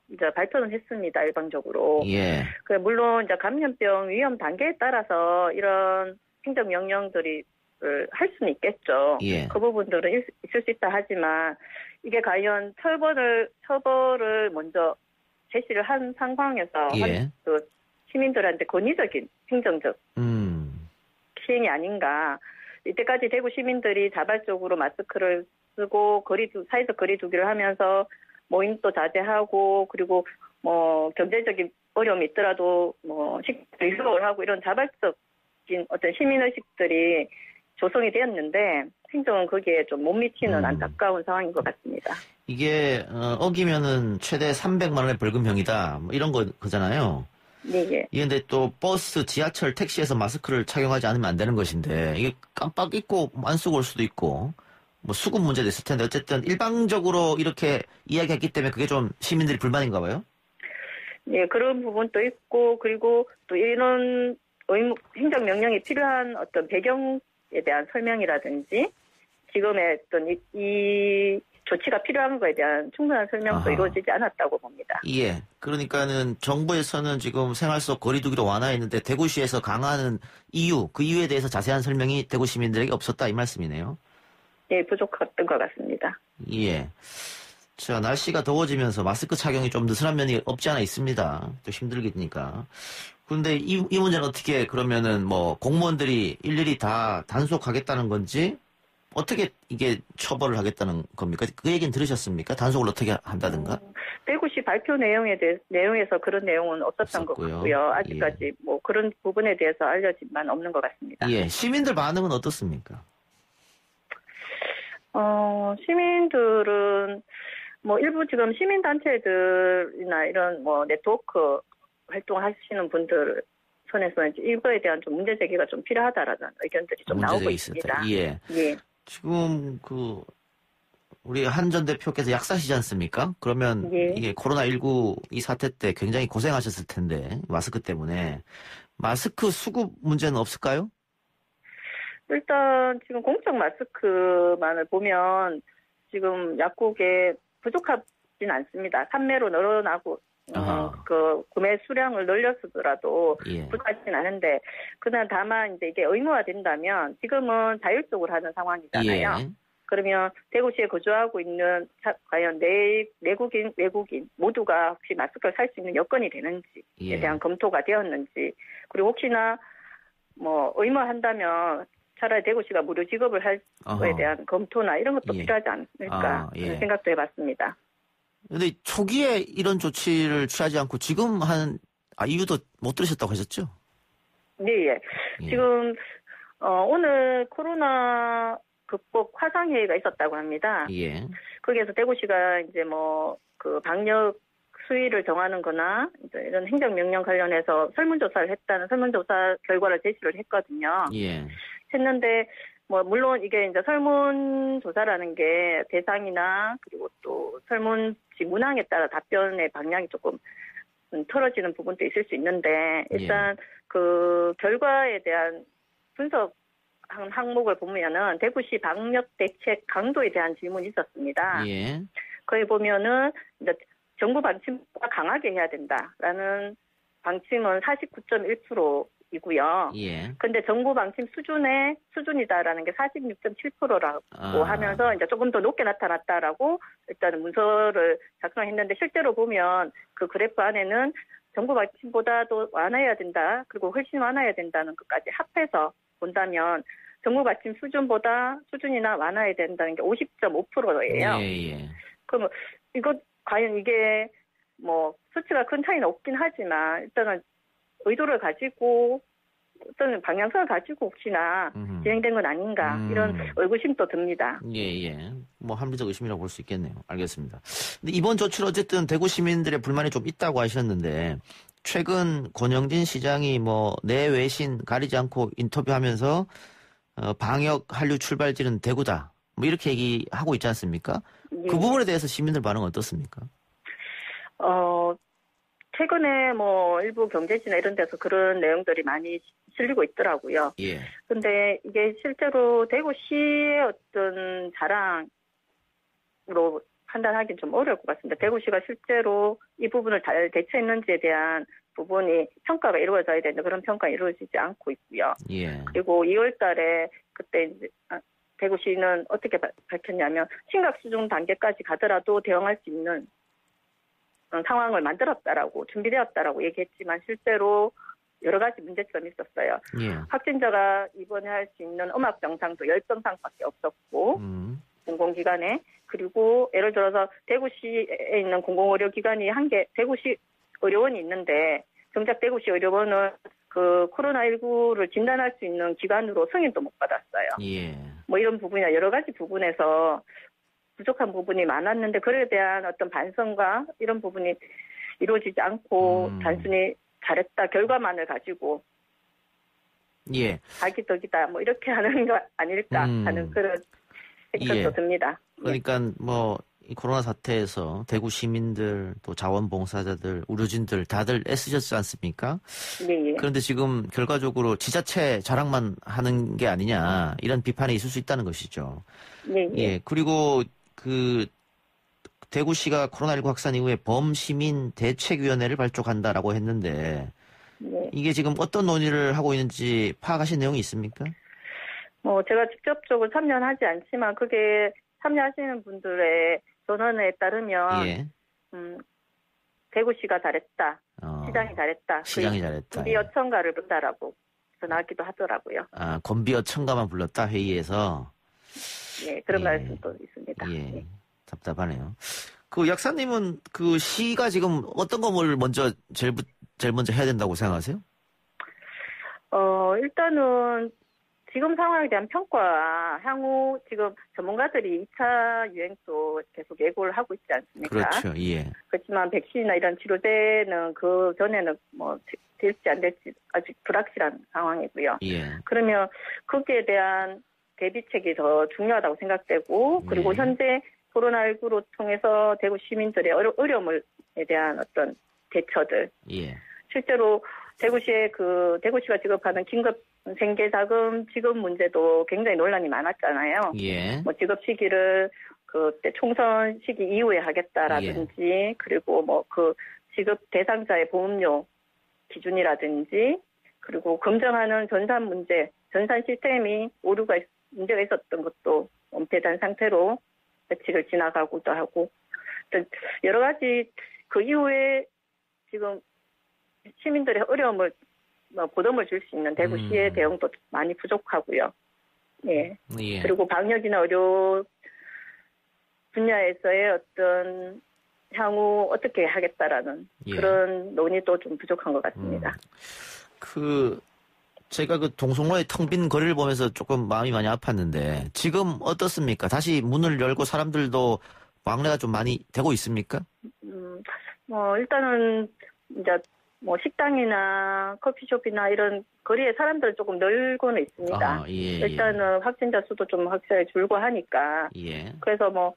이제 발표는 했습니다. 일방적으로. 예. 물론 이제 감염병 위험 단계에 따라서 이런 행정명령들이 할 수는 있겠죠. 예. 그 부분들은 있을 수 있다 하지만 이게 과연 처벌을 먼저 제시를 한 상황에서 예. 그 시민들한테 권위적인 행정적 시행이 아닌가. 이때까지 대구 시민들이 자발적으로 마스크를 쓰고 사회적 거리두기를 하면서 모임도 자제하고 그리고 경제적인 어려움이 있더라도 식비를 휴업을 하고 이런 자발적인 어떤 시민의식들이 조성이 되었는데 행정은 거기에 좀 못 미치는 안타까운 상황인 것 같습니다. 이게 어기면은 최대 300만 원의 벌금형이다. 뭐 이런 거잖아요. 네, 예. 이게 근데 또 버스, 지하철, 택시에서 마스크를 착용하지 않으면 안 되는 것인데 이게 깜빡 잊고 안 쓰고 올 수도 있고 뭐 수급 문제도 있을 텐데 어쨌든 일방적으로 이렇게 이야기했기 때문에 그게 좀 시민들이 불만인가 봐요. 예, 그런 부분도 있고 그리고 또 이런 행정명령이 필요한 어떤 배경에 대한 설명이라든지 지금의 어떤 이 조치가 필요한 거에 대한 충분한 설명도 이루어지지 않았다고 봅니다. 예. 그러니까는 정부에서는 지금 생활 속 거리두기로 완화했는데 대구시에서 강화하는 이유, 그 이유에 대해서 자세한 설명이 대구 시민들에게 없었다 이 말씀이네요. 예, 부족했던 것 같습니다. 예. 자, 날씨가 더워지면서 마스크 착용이 좀 느슨한 면이 없지 않아 있습니다. 또 힘들겠니까. 그런데 이 문제는 어떻게 그러면은 뭐 공무원들이 일일이 다 단속하겠다는 건지 어떻게 이게 처벌을 하겠다는 겁니까? 그 얘기는 들으셨습니까? 단속을 어떻게 한다든가? 대구시 발표 내용에서 그런 내용은 없었던 것 같고요. 아직까지 예. 뭐 그런 부분에 대해서 알려진 바는 없는 것 같습니다. 예. 시민들 반응은 어떻습니까? 시민들은 뭐 일부 지금 시민단체들이나 이런 뭐 네트워크 활동하시는 분들 선에서 이거에 대한 좀 문제 제기가 좀 필요하다라는 의견들이 좀 나오고 있습니다. 예. 예. 지금 우리 한 전 대표께서 약사시지 않습니까? 그러면 예. 이게 코로나19 이 사태 때 굉장히 고생하셨을 텐데 마스크 때문에 마스크 수급 문제는 없을까요? 일단 지금 공적 마스크만을 보면 지금 약국에 부족하진 않습니다. 판매로 늘어나고 그 구매 수량을 늘렸더라도 예. 부족하진 않은데 그러나 다만 이제 이게 의무화된다면 지금은 자율적으로 하는 상황이잖아요. 예. 그러면 대구시에 거주하고 있는 과연 내국인, 외국인 모두가 혹시 마스크를 살 수 있는 여건이 되는지에 예. 대한 검토가 되었는지 그리고 혹시나 뭐 의무화한다면 차라리 대구시가 무료 지급을 할 거에 대한 검토나 이런 것도 예. 필요하지 않을까 예. 생각도 해봤습니다. 근데 초기에 이런 조치를 취하지 않고 지금 이유도 못 들으셨다고 하셨죠? 네, 예. 지금 오늘 코로나 극복 화상회의가 있었다고 합니다. 예. 거기에서 대구시가 이제 뭐 그 방역 수위를 정하는 거나 이제 이런 행정명령 관련해서 설문조사를 했다는 설문조사 결과를 제시를 했거든요. 예. 했는데 뭐 물론 이게 이제 설문조사라는 게 대상이나 그리고 또 설문지 문항에 따라 답변의 방향이 조금 틀어지는 부분도 있을 수 있는데 일단 그 결과에 대한 분석 항목을 보면은 대구시 방역 대책 강도에 대한 질문이 있었습니다. 예. 거기 보면은 이제 정부 방침보다 강하게 해야 된다라는 방침은 49.1%이고요. 예. 근데 정부 방침 수준이다라는 게 46.7%라고 하면서 이제 조금 더 높게 나타났다라고 일단은 문서를 작성했는데 실제로 보면 그 그래프 안에는 정부 방침보다도 완화해야 된다. 그리고 훨씬 완화해야 된다는 것까지 합해서 본다면 정부 방침 수준이나 완화해야 된다는 게 50.5%예요. 예. 그럼 이거 과연 이게 뭐 수치가 큰 차이는 없긴 하지만 일단은 의도를 가지고 어떤 방향성을 가지고 혹시나 진행된 건 아닌가 이런 의구심도 듭니다. 예. 뭐 합리적 의심이라고 볼 수 있겠네요. 알겠습니다. 근데 이번 조치로 어쨌든 대구 시민들의 불만이 좀 있다고 하셨는데 최근 권영진 시장이 뭐 내외신 가리지 않고 인터뷰하면서 방역 한류 출발지는 대구다. 뭐 이렇게 얘기하고 있지 않습니까? 예. 그 부분에 대해서 시민들 반응은 어떻습니까? 최근에 뭐 일부 경제지나 이런 데서 그런 내용들이 많이 실리고 있더라고요. 예. 근데 이게 실제로 대구시의 어떤 자랑으로 판단하기는 좀 어려울 것 같습니다. 대구시가 실제로 이 부분을 잘 대처했는지에 대한 부분이 평가가 이루어져야 되는데 그런 평가가 이루어지지 않고 있고요. 예. 그리고 2월 달에 그때 이제 대구시는 어떻게 밝혔냐면 심각 수준 단계까지 가더라도 대응할 수 있는 상황을 만들었다라고 준비되었다라고 얘기했지만 실제로 여러 가지 문제점이 있었어요. 예. 확진자가 입원할 수 있는 음악 병상도 10병상밖에 없었고 공공기관에 그리고 예를 들어서 대구시에 있는 공공의료기관이 한 개 대구시 의료원이 있는데 정작 대구시 의료원은 그 코로나19를 진단할 수 있는 기관으로 승인도 못 받았어요. 예. 뭐 이런 부분이나 여러 가지 부분에서 부족한 부분이 많았는데 그에 대한 어떤 반성과 이런 부분이 이루어지지 않고 단순히 잘했다 결과만을 가지고 예. 자기 덕이다 뭐 이렇게 하는 거 아닐까 하는 그런 생각도 듭니다. 그러니까 뭐 이 코로나 사태에서 대구 시민들 또 자원봉사자들 의료진들 다들 애쓰셨지 않습니까? 네. 그런데 지금 결과적으로 지자체 자랑만 하는 게 아니냐 이런 비판이 있을 수 있다는 것이죠. 네. 예. 그리고 그 대구시가 코로나19 확산 이후에 범시민 대책위원회를 발족한다라고 했는데 네. 이게 지금 어떤 논의를 하고 있는지 파악하신 내용이 있습니까? 제가 직접적으로 참여하지 않지만 그게 참여하시는 분들의 전원에 따르면 예. 대구시가 잘했다, 시장이 잘했다, 시장이 잘했다. 건비어 첨가를 본다라고 전하기도 하더라고요. 아, 건비어 첨가만 불렀다 회의에서. 네, 그런 말씀도 있습니다. 예, 네. 답답하네요. 그 약사님은 그 시가 지금 어떤 거를 먼저 제일 먼저 해야 된다고 생각하세요? 일단은 지금 상황에 대한 평가, 향후 지금 전문가들이 2차 유행도 계속 예고를 하고 있지 않습니까? 그렇죠, 예. 그렇지만 백신이나 이런 치료제는 그 전에는 뭐 될지 안 될지 아직 불확실한 상황이고요. 예. 그러면 거기에 대한 대비책이 더 중요하다고 생각되고, 그리고 현재 코로나19로 통해서 대구 시민들의 어려움에 대한 어떤 대처들. 예. 실제로 대구시가 지급하는 긴급 생계자금 지급 문제도 굉장히 논란이 많았잖아요. 예. 뭐 지급 시기를 그때 총선 시기 이후에 하겠다라든지, 그리고 뭐 그 지급 대상자의 보험료 기준이라든지, 그리고 검증하는 전산 시스템이 문제가 있었던 것도 엄폐된 상태로 며칠을 지나가고도 하고, 여러 가지 그 이후에 지금 시민들의 어려움을 보듬을 줄 수 있는 대구시의 대응도 많이 부족하고요. 예. 예. 그리고 방역이나 의료 분야에서의 어떤 향후 어떻게 하겠다라는 그런 논의도 좀 부족한 것 같습니다. 제가 그 동성로의 텅 빈 거리를 보면서 조금 마음이 많이 아팠는데 지금 어떻습니까? 다시 문을 열고 사람들도 왕래가 좀 많이 되고 있습니까? 일단은 이제 뭐 식당이나 커피숍이나 이런 거리에 사람들은 조금 늘고는 있습니다. 일단은 확진자 수도 좀 확실히 줄고 하니까. 그래서 뭐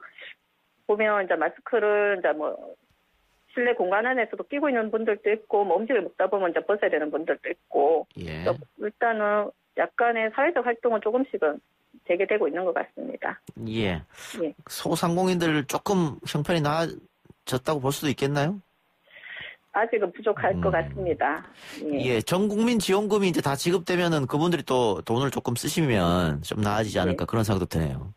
보면 이제 마스크를 이제 뭐 실내 공간 안에서도 끼고 있는 분들도 있고, 뭐 음식을 먹다 보면 이제 벗어야 되는 분들도 있고. 일단은 약간의 사회적 활동은 조금씩은 되게 되고 있는 것 같습니다. 예. 소상공인들 조금 형편이 나아졌다고 볼 수도 있겠나요? 아직은 부족할 것 같습니다. 예, 전 국민 지원금이 이제 다 지급되면은 그분들이 또 돈을 조금 쓰시면 좀 나아지지 않을까 그런 생각도 드네요.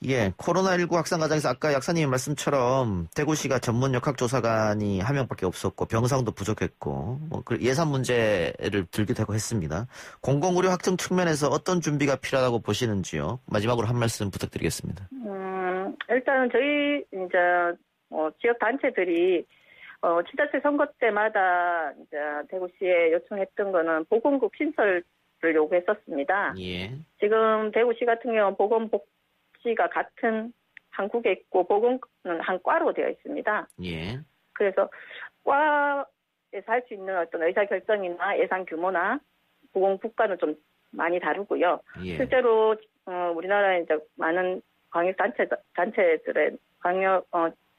예, 코로나19 확산 과정에서 아까 약사님의 말씀처럼 대구시가 전문 역학조사관이 한 명밖에 없었고 병상도 부족했고 뭐 예산 문제를 들기도 하고 했습니다. 공공의료 확충 측면에서 어떤 준비가 필요하다고 보시는지요? 마지막으로 한 말씀 부탁드리겠습니다. 일단은 저희 이제 지역 단체들이 지자체 선거 때마다 이제 대구시에 요청했던 거는 보건국 신설을 요구했었습니다. 지금 대구시 같은 경우는 보건복지가 같은 한국에 있고 보건은 한 과로 되어 있습니다. 그래서 과에서 할 수 있는 어떤 의사결정이나 예산 규모나 보건국과는 좀 많이 다르고요. 실제로 우리나라에 이제 많은 광역 단체들의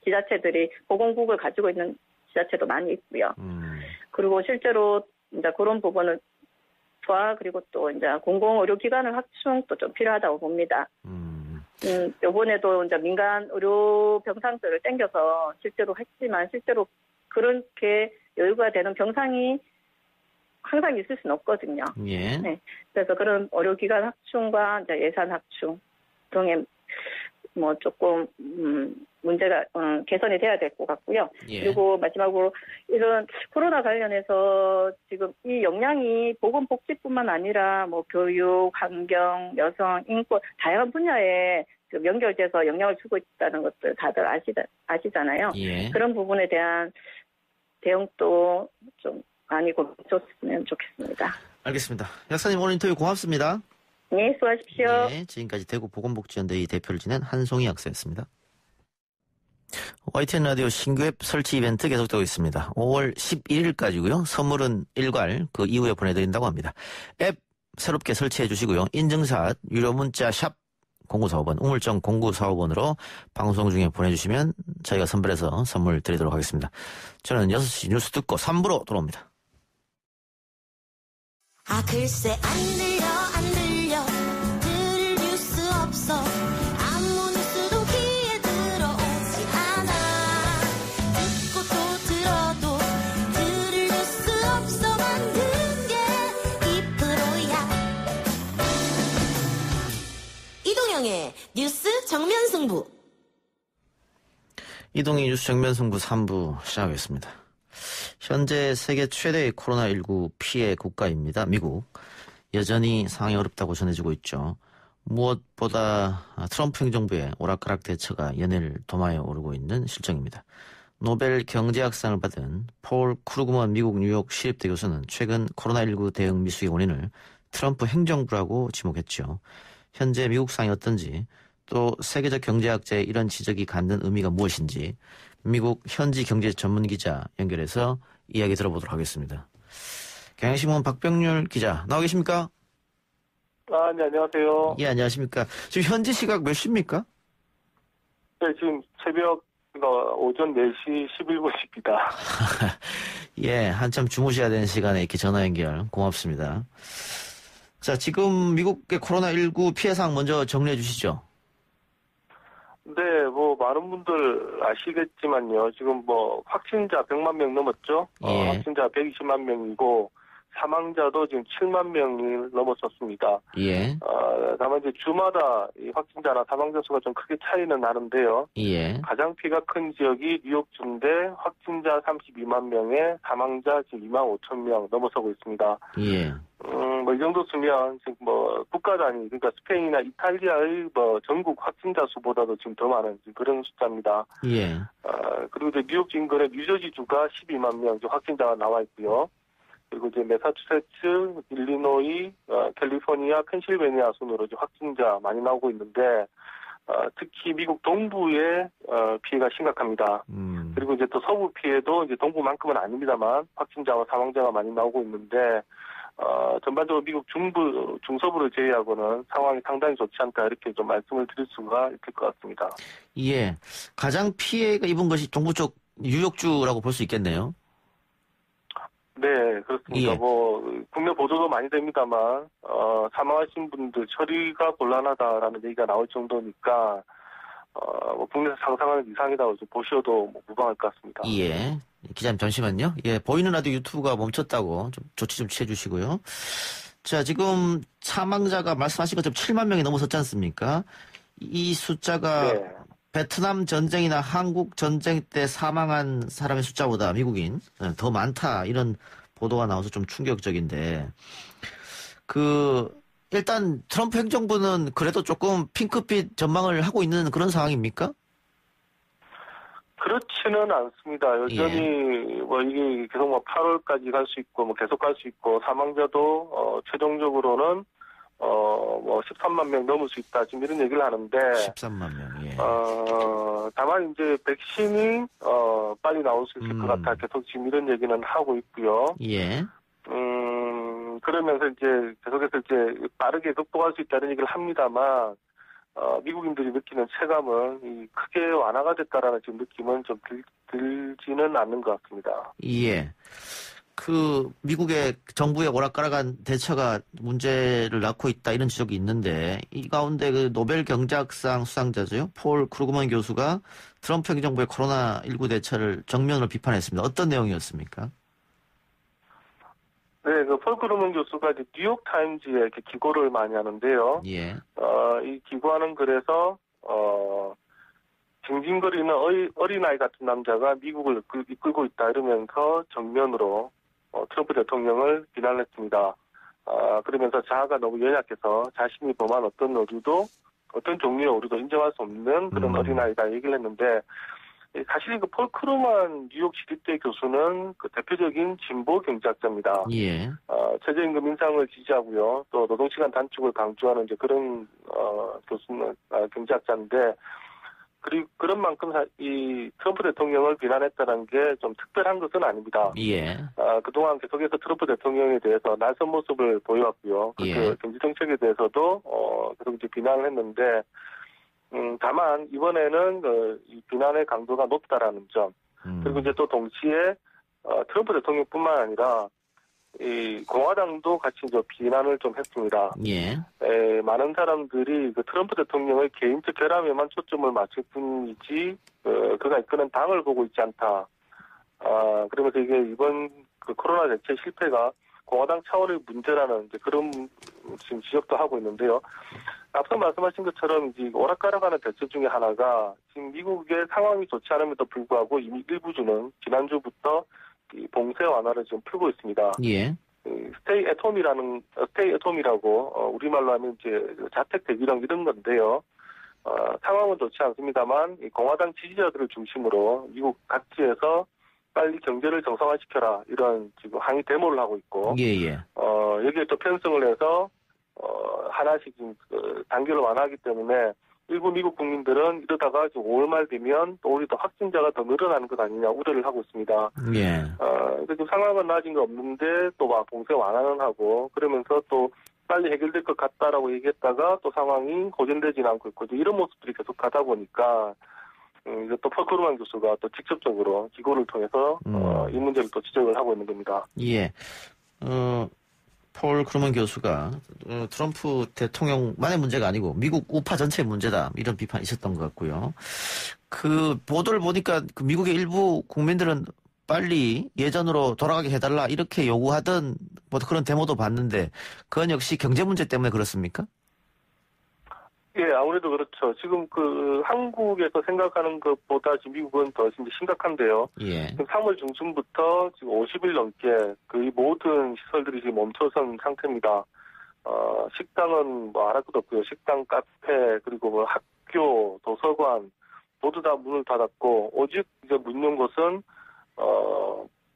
지자체들이 보건국을 가지고 있는 지자체도 많이 있고요. 그리고 실제로 이제 그런 부분을 그리고 또 이제 공공의료기관을 확충도 좀 필요하다고 봅니다. 요번에도 이제 민간 의료 병상들을 땡겨서 실제로 했지만 실제로 그렇게 여유가 되는 병상이 항상 있을 수는 없거든요. 그래서 그런 의료기관 확충과 이제 예산 확충 등의 뭐 조금 문제가 개선이 돼야 될 것 같고요. 그리고 마지막으로 이런 코로나 관련해서 지금 이 역량이 보건복지뿐만 아니라 뭐 교육, 환경, 여성, 인권 다양한 분야에 연결돼서 영향을 주고 있다는 것들 다들 아시잖아요. 그런 부분에 대한 대응도 좀 많이 고쳐줬으면 좋겠습니다. 알겠습니다. 약사님 오늘 인터뷰 고맙습니다. 네, 수고하십시오. 네, 지금까지 대구 보건복지연대의 대표를 지낸 한송희 약사였습니다. YTN 라디오 신규 앱 설치 이벤트 계속되고 있습니다. 5월 11일까지고요. 선물은 일괄 그 이후에 보내드린다고 합니다. 앱 새롭게 설치해 주시고요. 인증샷 유료 문자 샵 0945번 우물정 0945번으로 방송 중에 보내주시면 저희가 선별해서 선물 드리도록 하겠습니다. 저는 6시 뉴스 듣고 3부로 돌아옵니다. 아 글쎄 안 들려 들을 뉴스 없어 아무 뉴스도 귀에 들어오지 않아 듣고 또 들어도 들을 뉴스 없어 만든 게 이 프로야 이동영의 뉴스 정면 승부 이동희 뉴스 정면 승부 3부 시작하겠습니다. 현재 세계 최대의 코로나19 피해 국가입니다. 미국. 여전히 상황이 어렵다고 전해지고 있죠. 무엇보다 트럼프 행정부의 오락가락 대처가 연일 도마에 오르고 있는 실정입니다. 노벨 경제학상을 받은 폴 크루그먼 미국 뉴욕 시립대 교수는 최근 코로나19 대응 미숙의 원인을 트럼프 행정부라고 지목했죠. 현재 미국 상황이 어떤지 또 세계적 경제학자의 이런 지적이 갖는 의미가 무엇인지 미국 현지 경제 전문 기자 연결해서 이야기 들어보도록 하겠습니다. 경향신문 박병률 기자 나와 계십니까? 아, 네, 안녕하세요. 예, 안녕하십니까. 지금 현지 시각 몇 시입니까? 네, 지금 새벽 오전 4시 11분입니다. 예, 한참 주무셔야 되는 시간에 이렇게 전화 연결 고맙습니다. 자, 지금 미국의 코로나19 피해 사항 먼저 정리해 주시죠. 네, 많은 분들 아시겠지만요. 지금 확진자 100만 명 넘었죠? 예. 확진자 120만 명이고, 사망자도 지금 7만 명이 넘었었습니다. 예. 다만 이제 주마다 이 확진자나 사망자 수가 좀 크게 차이는 나는데요. 예. 가장 피해가 큰 지역이 뉴욕주인데, 확진자 32만 명에 사망자 지금 2만 5천 명 넘어서고 있습니다. 예. 이 정도 수면, 지금 국가 단위, 그러니까 스페인이나 이탈리아의 전국 확진자 수보다도 지금 더 많은 그런 숫자입니다. 예. 그리고 이제 뉴욕 인근의 뉴저지주가 12만 명 확진자가 나와 있고요. 그리고 이제 매사추세츠, 일리노이, 캘리포니아, 펜실베니아 순으로 이제 확진자 많이 나오고 있는데, 특히 미국 동부의 피해가 심각합니다. 그리고 이제 또 서부 피해도 이제 동부만큼은 아닙니다만 확진자와 사망자가 많이 나오고 있는데, 전반적으로 미국 중서부를 제외하고는 상황이 상당히 좋지 않다 이렇게 좀 말씀을 드릴 수가 있을 것 같습니다. 예. 가장 피해가 입은 것이 동부 쪽 뉴욕주라고 볼 수 있겠네요. 네, 그렇습니다. 예. 국내 보도도 많이 됩니다만, 사망하신 분들 처리가 곤란하다라는 얘기가 나올 정도니까, 국내에서 상상하는 이상이라고 좀 보셔도 무방할 것 같습니다. 예. 기자님 잠시만요. 예, 보이는 라디오 유튜브가 멈췄다고 좀 조치 좀 취해 주시고요. 자, 지금 사망자가 말씀하신 것처럼 7만 명이 넘어섰지 않습니까? 이 숫자가 네. 베트남 전쟁이나 한국 전쟁 때 사망한 사람의 숫자보다 미국인 더 많다 이런 보도가 나와서 좀 충격적인데 일단 트럼프 행정부는 그래도 조금 핑크빛 전망을 하고 있는 그런 상황입니까? 그렇지는 않습니다. 여전히 이게 계속 8월까지 갈 수 있고 계속 갈 수 있고 사망자도 최종적으로는 13만 명 넘을 수 있다 지금 이런 얘기를 하는데 13만 명. 예. 다만 이제 백신이 빨리 나올 수 있을 것 같아 계속 지금 이런 얘기는 하고 있고요. 예. 그러면서 이제 계속해서 이제 빠르게 극복할 수 있다는 얘기를 합니다만. 미국인들이 느끼는 체감은 크게 완화가 됐다라는 지금 느낌은 좀 들지는 않는 것 같습니다. 예. 미국의 정부의 오락가락한 대처가 문제를 낳고 있다 이런 지적이 있는데 이 가운데 노벨 경제학상 수상자죠. 폴 크루그먼 교수가 트럼프 행정부의 코로나19 대처를 정면으로 비판했습니다. 어떤 내용이었습니까? 네, 폴 크루그먼 교수가 이제 뉴욕 타임즈에 이렇게 기고를 많이 하는데요. 예. 이 기고하는 글에서 징징거리는 어린아이 같은 남자가 미국을 이끌고 있다 이러면서 정면으로 트럼프 대통령을 비난했습니다. 그러면서 자아가 너무 연약해서 자신이 범한 어떤 종류의 오류도 인정할 수 없는 그런 어린아이다 얘기를 했는데 사실 그 폴 크루만 뉴욕 시립대 교수는 그 대표적인 진보 경제학자입니다. 예. 최저임금 인상을 지지하고요. 또 노동시간 단축을 강조하는 이제 그런 교수는 경제학자인데, 그리고 그런 만큼 이 트럼프 대통령을 비난했다는 게 좀 특별한 것은 아닙니다. 예. 그동안 계속해서 트럼프 대통령에 대해서 날선 모습을 보여왔고요. 그 경제 정책에 대해서도 계속 이제 비난을 했는데, 다만 이번에는 이 비난의 강도가 높다라는 점, 그리고 이제 또 동시에 트럼프 대통령뿐만 아니라 이 공화당도 같이 이제 비난을 좀 했습니다. 예. 많은 사람들이 그 트럼프 대통령의 개인적 결함에만 초점을 맞출 뿐이지 그가 이끄는 당을 보고 있지 않다. 그러면서 이게 이번 그 코로나 대책 실패가 공화당 차원의 문제라는 이제 그런 지금 지적도 하고 있는데요. 앞서 말씀하신 것처럼 이제 오락가락하는 대책 중에 하나가 지금 미국의 상황이 좋지 않음에도 불구하고 이미 일부주는 지난주부터 이 봉쇄 완화를 지금 풀고 있습니다. 예. 스테이 애톰이라고 우리말로 하면 이제 자택 대기령 이런 건데요. 상황은 좋지 않습니다만 이 공화당 지지자들을 중심으로 미국 각지에서 빨리 경제를 정상화시켜라 이런 지금 항의 데모를 하고 있고, 예. 여기에 또 편성을 해서 하나씩 지금 단계를 완화하기 때문에 일부 미국 국민들은 이러다가 5월 말 되면 또 오히려 더 확진자가 더 늘어나는 것 아니냐 우려를 하고 있습니다. 예. 그러니까 지금 상황은 나아진 거 없는데 또 막 봉쇄 완화는 하고 그러면서 또 빨리 해결될 것 같다라고 얘기했다가 또 상황이 호전되지는 않고 있고 이런 모습들이 계속 가다 보니까 이제 또 폴 크루만 교수가 또 직접적으로 기고를 통해서 이 문제를 또 지적을 하고 있는 겁니다. 예. 폴 크루먼 교수가 트럼프 대통령만의 문제가 아니고 미국 우파 전체의 문제다 이런 비판이 있었던 것 같고요. 그 보도를 보니까 그 미국의 일부 국민들은 빨리 예전으로 돌아가게 해달라 이렇게 요구하던 뭐 그런 데모도 봤는데 그건 역시 경제 문제 때문에 그렇습니까? 예, 아무래도 그렇죠. 지금 그 한국에서 생각하는 것보다 지금 미국은 더 심각한데요. 예. 지금 3월 중순부터 지금 50일 넘게 거의 모든 시설들이 지금 멈춰선 상태입니다. 식당은 뭐 알할 것도 없고요. 식당, 카페, 그리고 뭐 학교, 도서관 모두 다 문을 닫았고 오직 이제 문 연 곳은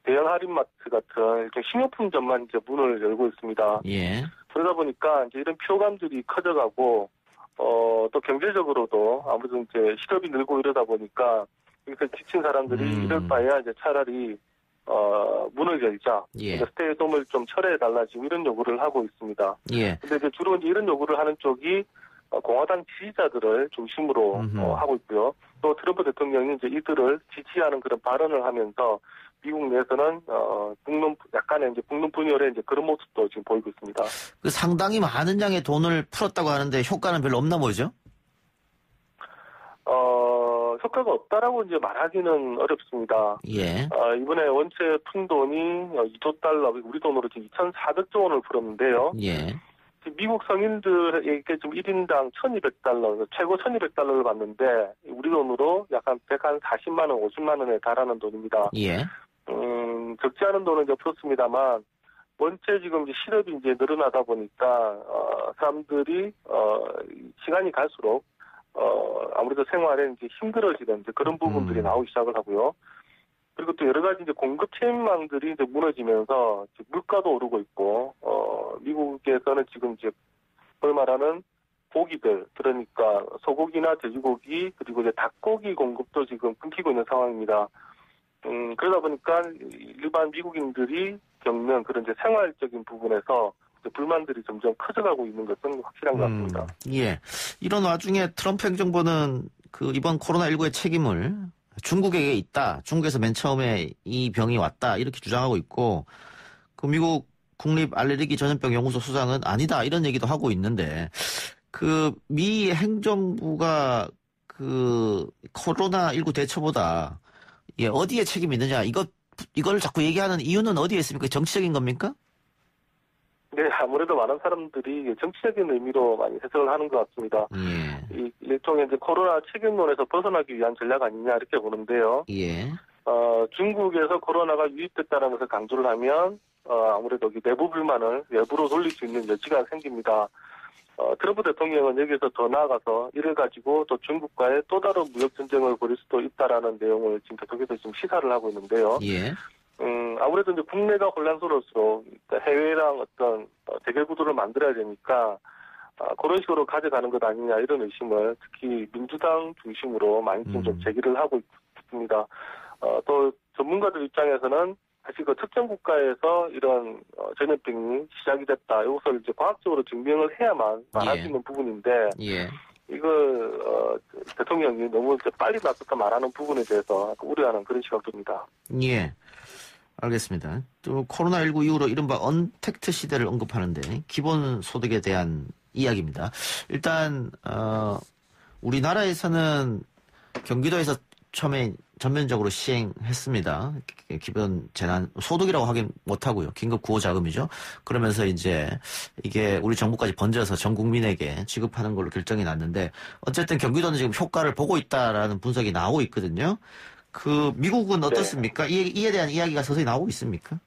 대형 할인마트 같은 식료품점만 이제 문을 열고 있습니다. 예. 그러다 보니까 이제 이런 피로감들이 커져가고 또 경제적으로도 아무래도 이제 실업이 늘고 이러다 보니까 여기서 지친 사람들이 이럴 바에야 이제 차라리 문을 열자. 예. 스테이홈을 좀 철회해달라 지금 이런 요구를 하고 있습니다. 예. 근데 이제 주로 이제 이런 요구를 하는 쪽이 공화당 지지자들을 중심으로 하고 있고요. 또 트럼프 대통령이 이제 이들을 지지하는 그런 발언을 하면서 미국 내에서는 약간의 이제 국론 분열의 이제 그런 모습도 지금 보이고 있습니다. 그 상당히 많은 양의 돈을 풀었다고 하는데 효과는 별로 없나 보죠? 효과가 없다라고 이제 말하기는 어렵습니다. 예. 이번에 원체 푼 돈이 2조 달러, 우리 돈으로 지금 2,400조 원을 풀었는데요. 예. 미국 성인들에게 좀 1인당 1,200달러, 최고 1,200달러를 받는데 우리 돈으로 약 한 40만 원, 50만 원에 달하는 돈입니다. 예. 적지 않은 돈은 이제 풀었습니다만 원체 지금 이제 실업이 이제 늘어나다 보니까 사람들이 시간이 갈수록 아무래도 생활에 이제 힘들어지는 이제 그런 부분들이 나오기 시작을 하고요. 그리고 또 여러 가지 이제 공급 체인망들이 이제 무너지면서 물가도 오르고 있고, 미국에서는 지금 이제 소위 말하는 고기들, 그러니까 소고기나 돼지고기, 그리고 이제 닭고기 공급도 지금 끊기고 있는 상황입니다. 그러다 보니까 일반 미국인들이 겪는 그런 이제 생활적인 부분에서 불만들이 점점 커져가고 있는 것은 확실한 것 같습니다. 예. 이런 와중에 트럼프 행정부는 그 이번 코로나19의 책임을 중국에게 있다. 중국에서 맨 처음에 이 병이 왔다. 이렇게 주장하고 있고, 그 미국 국립알레르기 전염병 연구소 수장은 아니다. 이런 얘기도 하고 있는데, 그 미 행정부가 그 코로나19 대처보다 어디에 책임이 있느냐. 이걸 자꾸 얘기하는 이유는 어디에 있습니까? 정치적인 겁니까? 네, 아무래도 많은 사람들이 정치적인 의미로 많이 해석을 하는 것 같습니다. 예. 이 일종의 이제 코로나 책임론에서 벗어나기 위한 전략 아니냐 이렇게 보는데요. 예. 중국에서 코로나가 유입됐다는 것을 강조를 하면 아무래도 내부 불만을 외부로 돌릴 수 있는 여지가 생깁니다. 트럼프 대통령은 여기서 더 나아가서 이를 가지고 또 중국과의 또 다른 무역 전쟁을 벌일 수도 있다라는 내용을 지금 계속해서 지금 시사를 하고 있는데요. 예. 아무래도 이제 국내가 혼란스러울수록 해외랑 어떤 대결 구도를 만들어야 되니까 그런 식으로 가져가는 것 아니냐 이런 의심을 특히 민주당 중심으로 많이 좀 제기를 하고 있습니다. 또 전문가들 입장에서는 사실 그 특정 국가에서 이런 전염병이 시작이 됐다. 이것을 이제 과학적으로 증명을 해야만 말할 수 있는 부분인데 이거 대통령이 너무 이제 빨리 나섰다 말하는 부분에 대해서 우려하는 그런 시각입니다. 예. 알겠습니다. 또 코로나19 이후로 이른바 언택트 시대를 언급하는데 기본소득에 대한 이야기입니다. 일단 우리나라에서는 경기도에서 처음에 전면적으로 시행했습니다. 기본 재난 소득이라고 하긴 못하고요. 긴급 구호 자금이죠. 그러면서 이제 이게 우리 정부까지 번져서 전 국민에게 지급하는 걸로 결정이 났는데 어쨌든 경기도는 지금 효과를 보고 있다라는 분석이 나오고 있거든요. 그 미국은 어떻습니까? 이에 대한 이야기가 서서히 나오고 있습니까?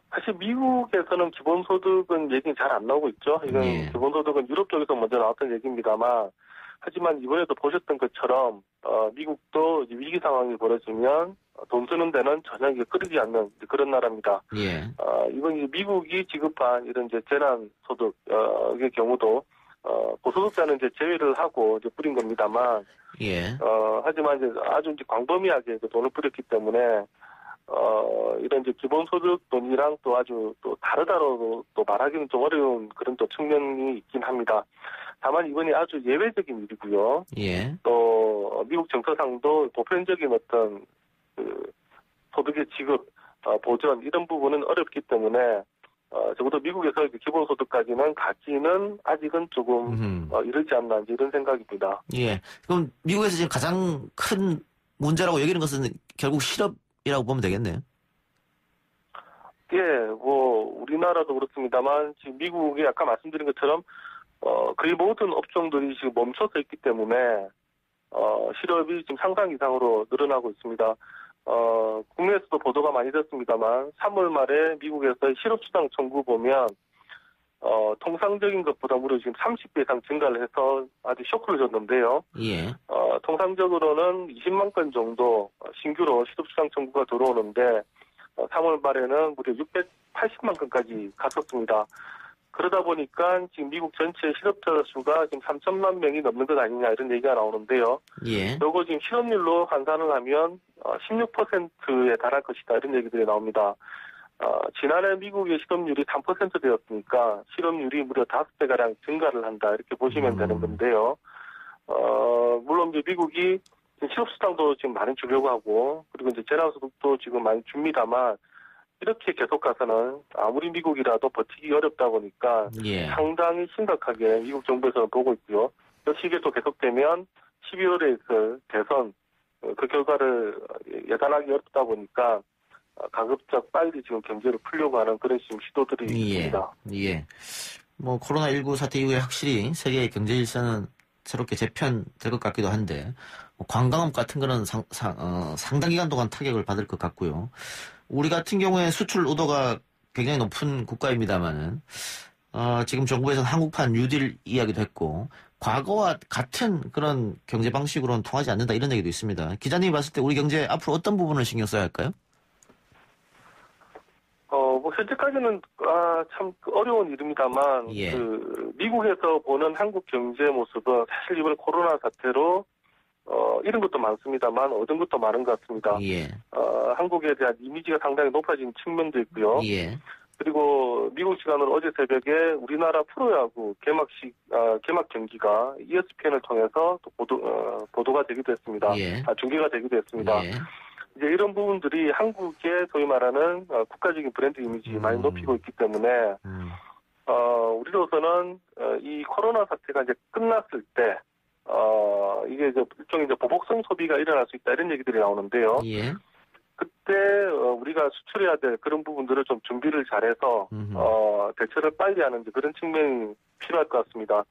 사실 미국에서는 기본소득은 얘기는 잘 안 나오고 있죠. 이건 기본소득은 유럽 쪽에서 먼저 나왔던 얘기입니다만 하지만 이번에도 보셨던 것처럼 미국도 위기 상황이 벌어지면 돈 쓰는 데는 전혀 끓이지 않는 그런 나라입니다. 이번 이제 미국이 지급한 이런 이제 재난 소득의 경우도 고소득자는 이제 제외를 하고 이제 뿌린 겁니다만, 하지만 이제 아주 이제 광범위하게 돈을 뿌렸기 때문에 이런 이제 기본소득 돈이랑 또 아주 또 다르다로 또 말하기는 좀 어려운 그런 또 측면이 있긴 합니다. 다만 이번이 아주 예외적인 일이고요. 또 미국 정서상도 보편적인 어떤 그 소득의 지급, 보전 이런 부분은 어렵기 때문에 적어도 미국에서 기본소득까지는 가기는 아직은 조금 이르지 않나 이런 생각입니다. 그럼 미국에서 지금 가장 큰 문제라고 여기는 것은 결국 실업이라고 보면 되겠네요. 뭐 우리나라도 그렇습니다만 지금 미국이 아까 말씀드린 것처럼 거의 모든 업종들이 지금 멈춰서 있기 때문에 실업이 지금 상상 이상으로 늘어나고 있습니다. 국내에서도 보도가 많이 됐습니다만 3월 말에 미국에서 실업수당 청구 보면 통상적인 것보다 무려 지금 30배 이상 증가를 해서 아주 쇼크를 줬는데요. 통상적으로는 20만 건 정도 신규로 실업수당 청구가 들어오는데 3월 말에는 무려 680만 건까지 갔었습니다. 그러다 보니까 지금 미국 전체 실업자 수가 지금 3천만 명이 넘는 것 아니냐 이런 얘기가 나오는데요. 요거 지금 실업률로 환산을 하면 16%에 달할 것이다 이런 얘기들이 나옵니다. 지난해 미국의 실업률이 3%되었으니까 실업률이 무려 5배가량 증가를 한다 이렇게 보시면 되는 건데요. 물론 이제 미국이 실업수당도 지금 많이 주려고 하고 그리고 이제 재난소득도 지금 많이 줍니다만 이렇게 계속 가서는 아무리 미국이라도 버티기 어렵다 보니까 상당히 심각하게 미국 정부에서는 보고 있고요. 역시 이게 또 계속되면 12월에 있을 대선 그 결과를 예단하기 어렵다 보니까 가급적 빨리 지금 경제를 풀려고 하는 그런 지금 시도들이 있습니다. 뭐 코로나19 사태 이후에 확실히 세계의 경제 질서는 새롭게 재편될 것 같기도 한데 관광업 같은 거는 상당 기간 동안 타격을 받을 것 같고요. 우리 같은 경우에 수출 의도가 굉장히 높은 국가입니다만은 지금 정부에서는 한국판 뉴딜 이야기도 했고 과거와 같은 그런 경제 방식으로는 통하지 않는다 이런 얘기도 있습니다. 기자님이 봤을 때 우리 경제 앞으로 어떤 부분을 신경 써야 할까요? 뭐 현재까지는 참 어려운 일입니다만 그 미국에서 보는 한국 경제 모습은 사실 이번 코로나 사태로 이런 것도 많습니다만 얻은 것도 많은 것 같습니다. 한국에 대한 이미지가 상당히 높아진 측면도 있고요. 그리고 미국 시간으로 어제 새벽에 우리나라 프로야구 개막 경기가 ESPN을 통해서 또 보도가 되기도 했습니다. 중계가 되기도 했습니다. 이제 이런 부분들이 한국의 소위 말하는 국가적인 브랜드 이미지 많이 높이고 있기 때문에 우리로서는 이 코로나 사태가 이제 끝났을 때 이게 이제 일종의 이제 보복성 소비가 일어날 수 있다 이런 얘기들이 나오는데요. 그때 우리가 수출해야 될 그런 부분들을 좀 준비를 잘해서 대처를 빨리 하는 그런 측면이 필요할 것 같습니다.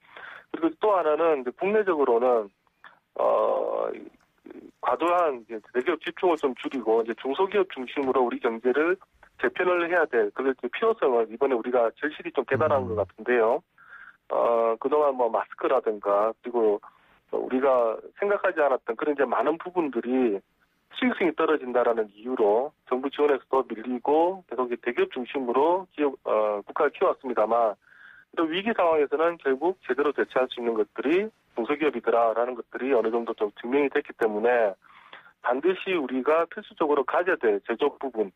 그리고 또 하나는 이제 국내적으로는 과도한 대기업 집중을 좀 줄이고 이제 중소기업 중심으로 우리 경제를 재편을 해야 될 그런 필요성을 이번에 우리가 절실히 좀 깨달은 것 같은데요. 그동안 뭐 마스크라든가 그리고 우리가 생각하지 않았던 그런 이제 많은 부분들이 수익성이 떨어진다라는 이유로 정부 지원에서도 밀리고 계속 대기업 중심으로 국가를 키워왔습니다만 또 위기 상황에서는 결국 제대로 대처할 수 있는 것들이 중소기업이더라라는 것들이 어느 정도 좀 증명이 됐기 때문에 반드시 우리가 필수적으로 가져야 될 제조 부분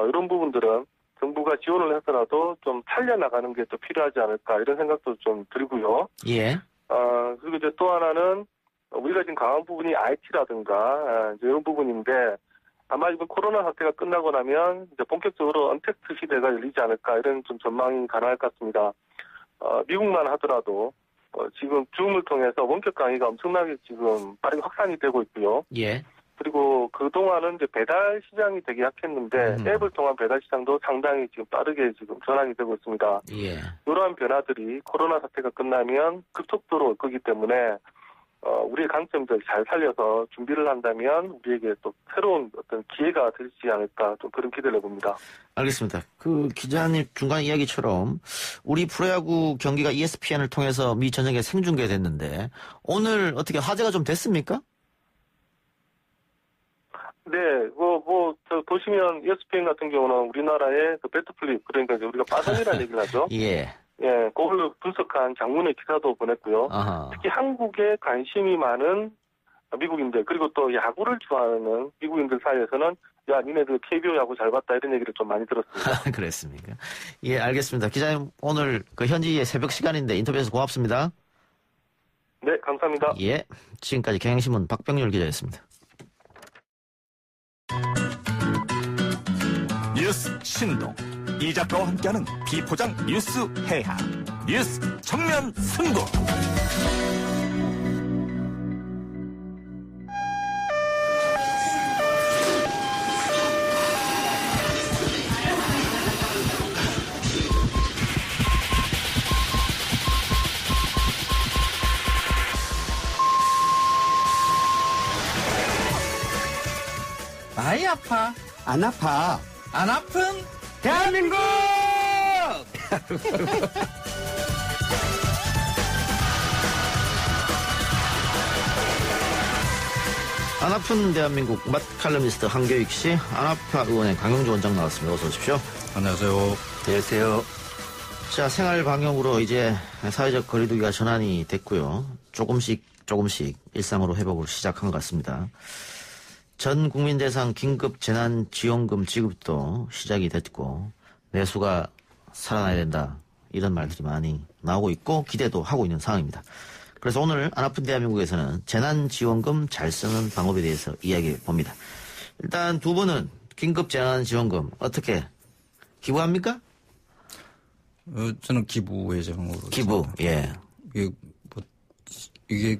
이런 부분들은 정부가 지원을 해서라도 좀 살려나가는 게 또 필요하지 않을까 이런 생각도 좀 들고요. 예. 그리고 이제 또 하나는 우리가 지금 강한 부분이 IT라든가 이제 이런 부분인데 아마 이번 코로나 사태가 끝나고 나면 이제 본격적으로 언택트 시대가 열리지 않을까 이런 좀 전망이 가능할 것 같습니다. 미국만 하더라도 지금 줌을 통해서 원격 강의가 엄청나게 지금 빠르게 확산이 되고 있고요. 예. 그리고 그동안은 이제 배달 시장이 되게 약했는데 앱을 통한 배달 시장도 상당히 지금 빠르게 지금 전환이 되고 있습니다. 예. 이러한 변화들이 코로나 사태가 끝나면 급속도로 올 거기 때문에 우리의 강점들 잘 살려서 준비를 한다면 우리에게 또 새로운 어떤 기회가 되지 않을까 좀 그런 기대를 해봅니다. 알겠습니다. 그 기자님 중간 이야기처럼 우리 프로야구 경기가 ESPN을 통해서 미 전역에 생중계됐는데 오늘 어떻게 화제가 좀 됐습니까? 네, 보시면 ESPN 같은 경우는 우리나라의 그 배트플립, 그러니까 이제 우리가 빠ದಂ이라는 얘기를 하죠. 예. 예, 그걸로 분석한 장문의 기사도 보냈고요. 아하. 특히 한국에 관심이 많은 미국인들, 그리고 또 야구를 좋아하는 미국인들 사이에서는 야, 니네들 KBO 야구 잘 봤다 이런 얘기를 좀 많이 들었습니다. 그랬습니까? 예, 알겠습니다. 기자님 오늘 그 현지의 새벽 시간인데 인터뷰에서 고맙습니다. 네, 감사합니다. 예, 지금까지 경향신문 박병률 기자였습니다. 뉴스 신동 이 작가와 함께하는 비포장 뉴스 해학 뉴스 정면 승부. 많이 아파. 안 아파. 안 아픈 대한민국! 안 아픈 대한민국 맛 칼럼니스트 한교익 씨, 안아파 의원의 강용주 원장 나왔습니다. 어서 오십시오. 안녕하세요. 안녕하세요. 자, 생활 방역으로 이제 사회적 거리두기가 전환이 됐고요. 조금씩 일상으로 회복을 시작한 것 같습니다. 전 국민 대상 긴급 재난지원금 지급도 시작이 됐고 내수가 살아나야 된다 이런 말들이 많이 나오고 있고 기대도 하고 있는 상황입니다. 그래서 오늘 안 아픈 대한민국에서는 재난지원금 잘 쓰는 방법에 대해서 이야기해 봅니다. 일단 두 분은 긴급 재난지원금 어떻게 기부합니까? 저는 기부 예정으로. 기부, 예. 이게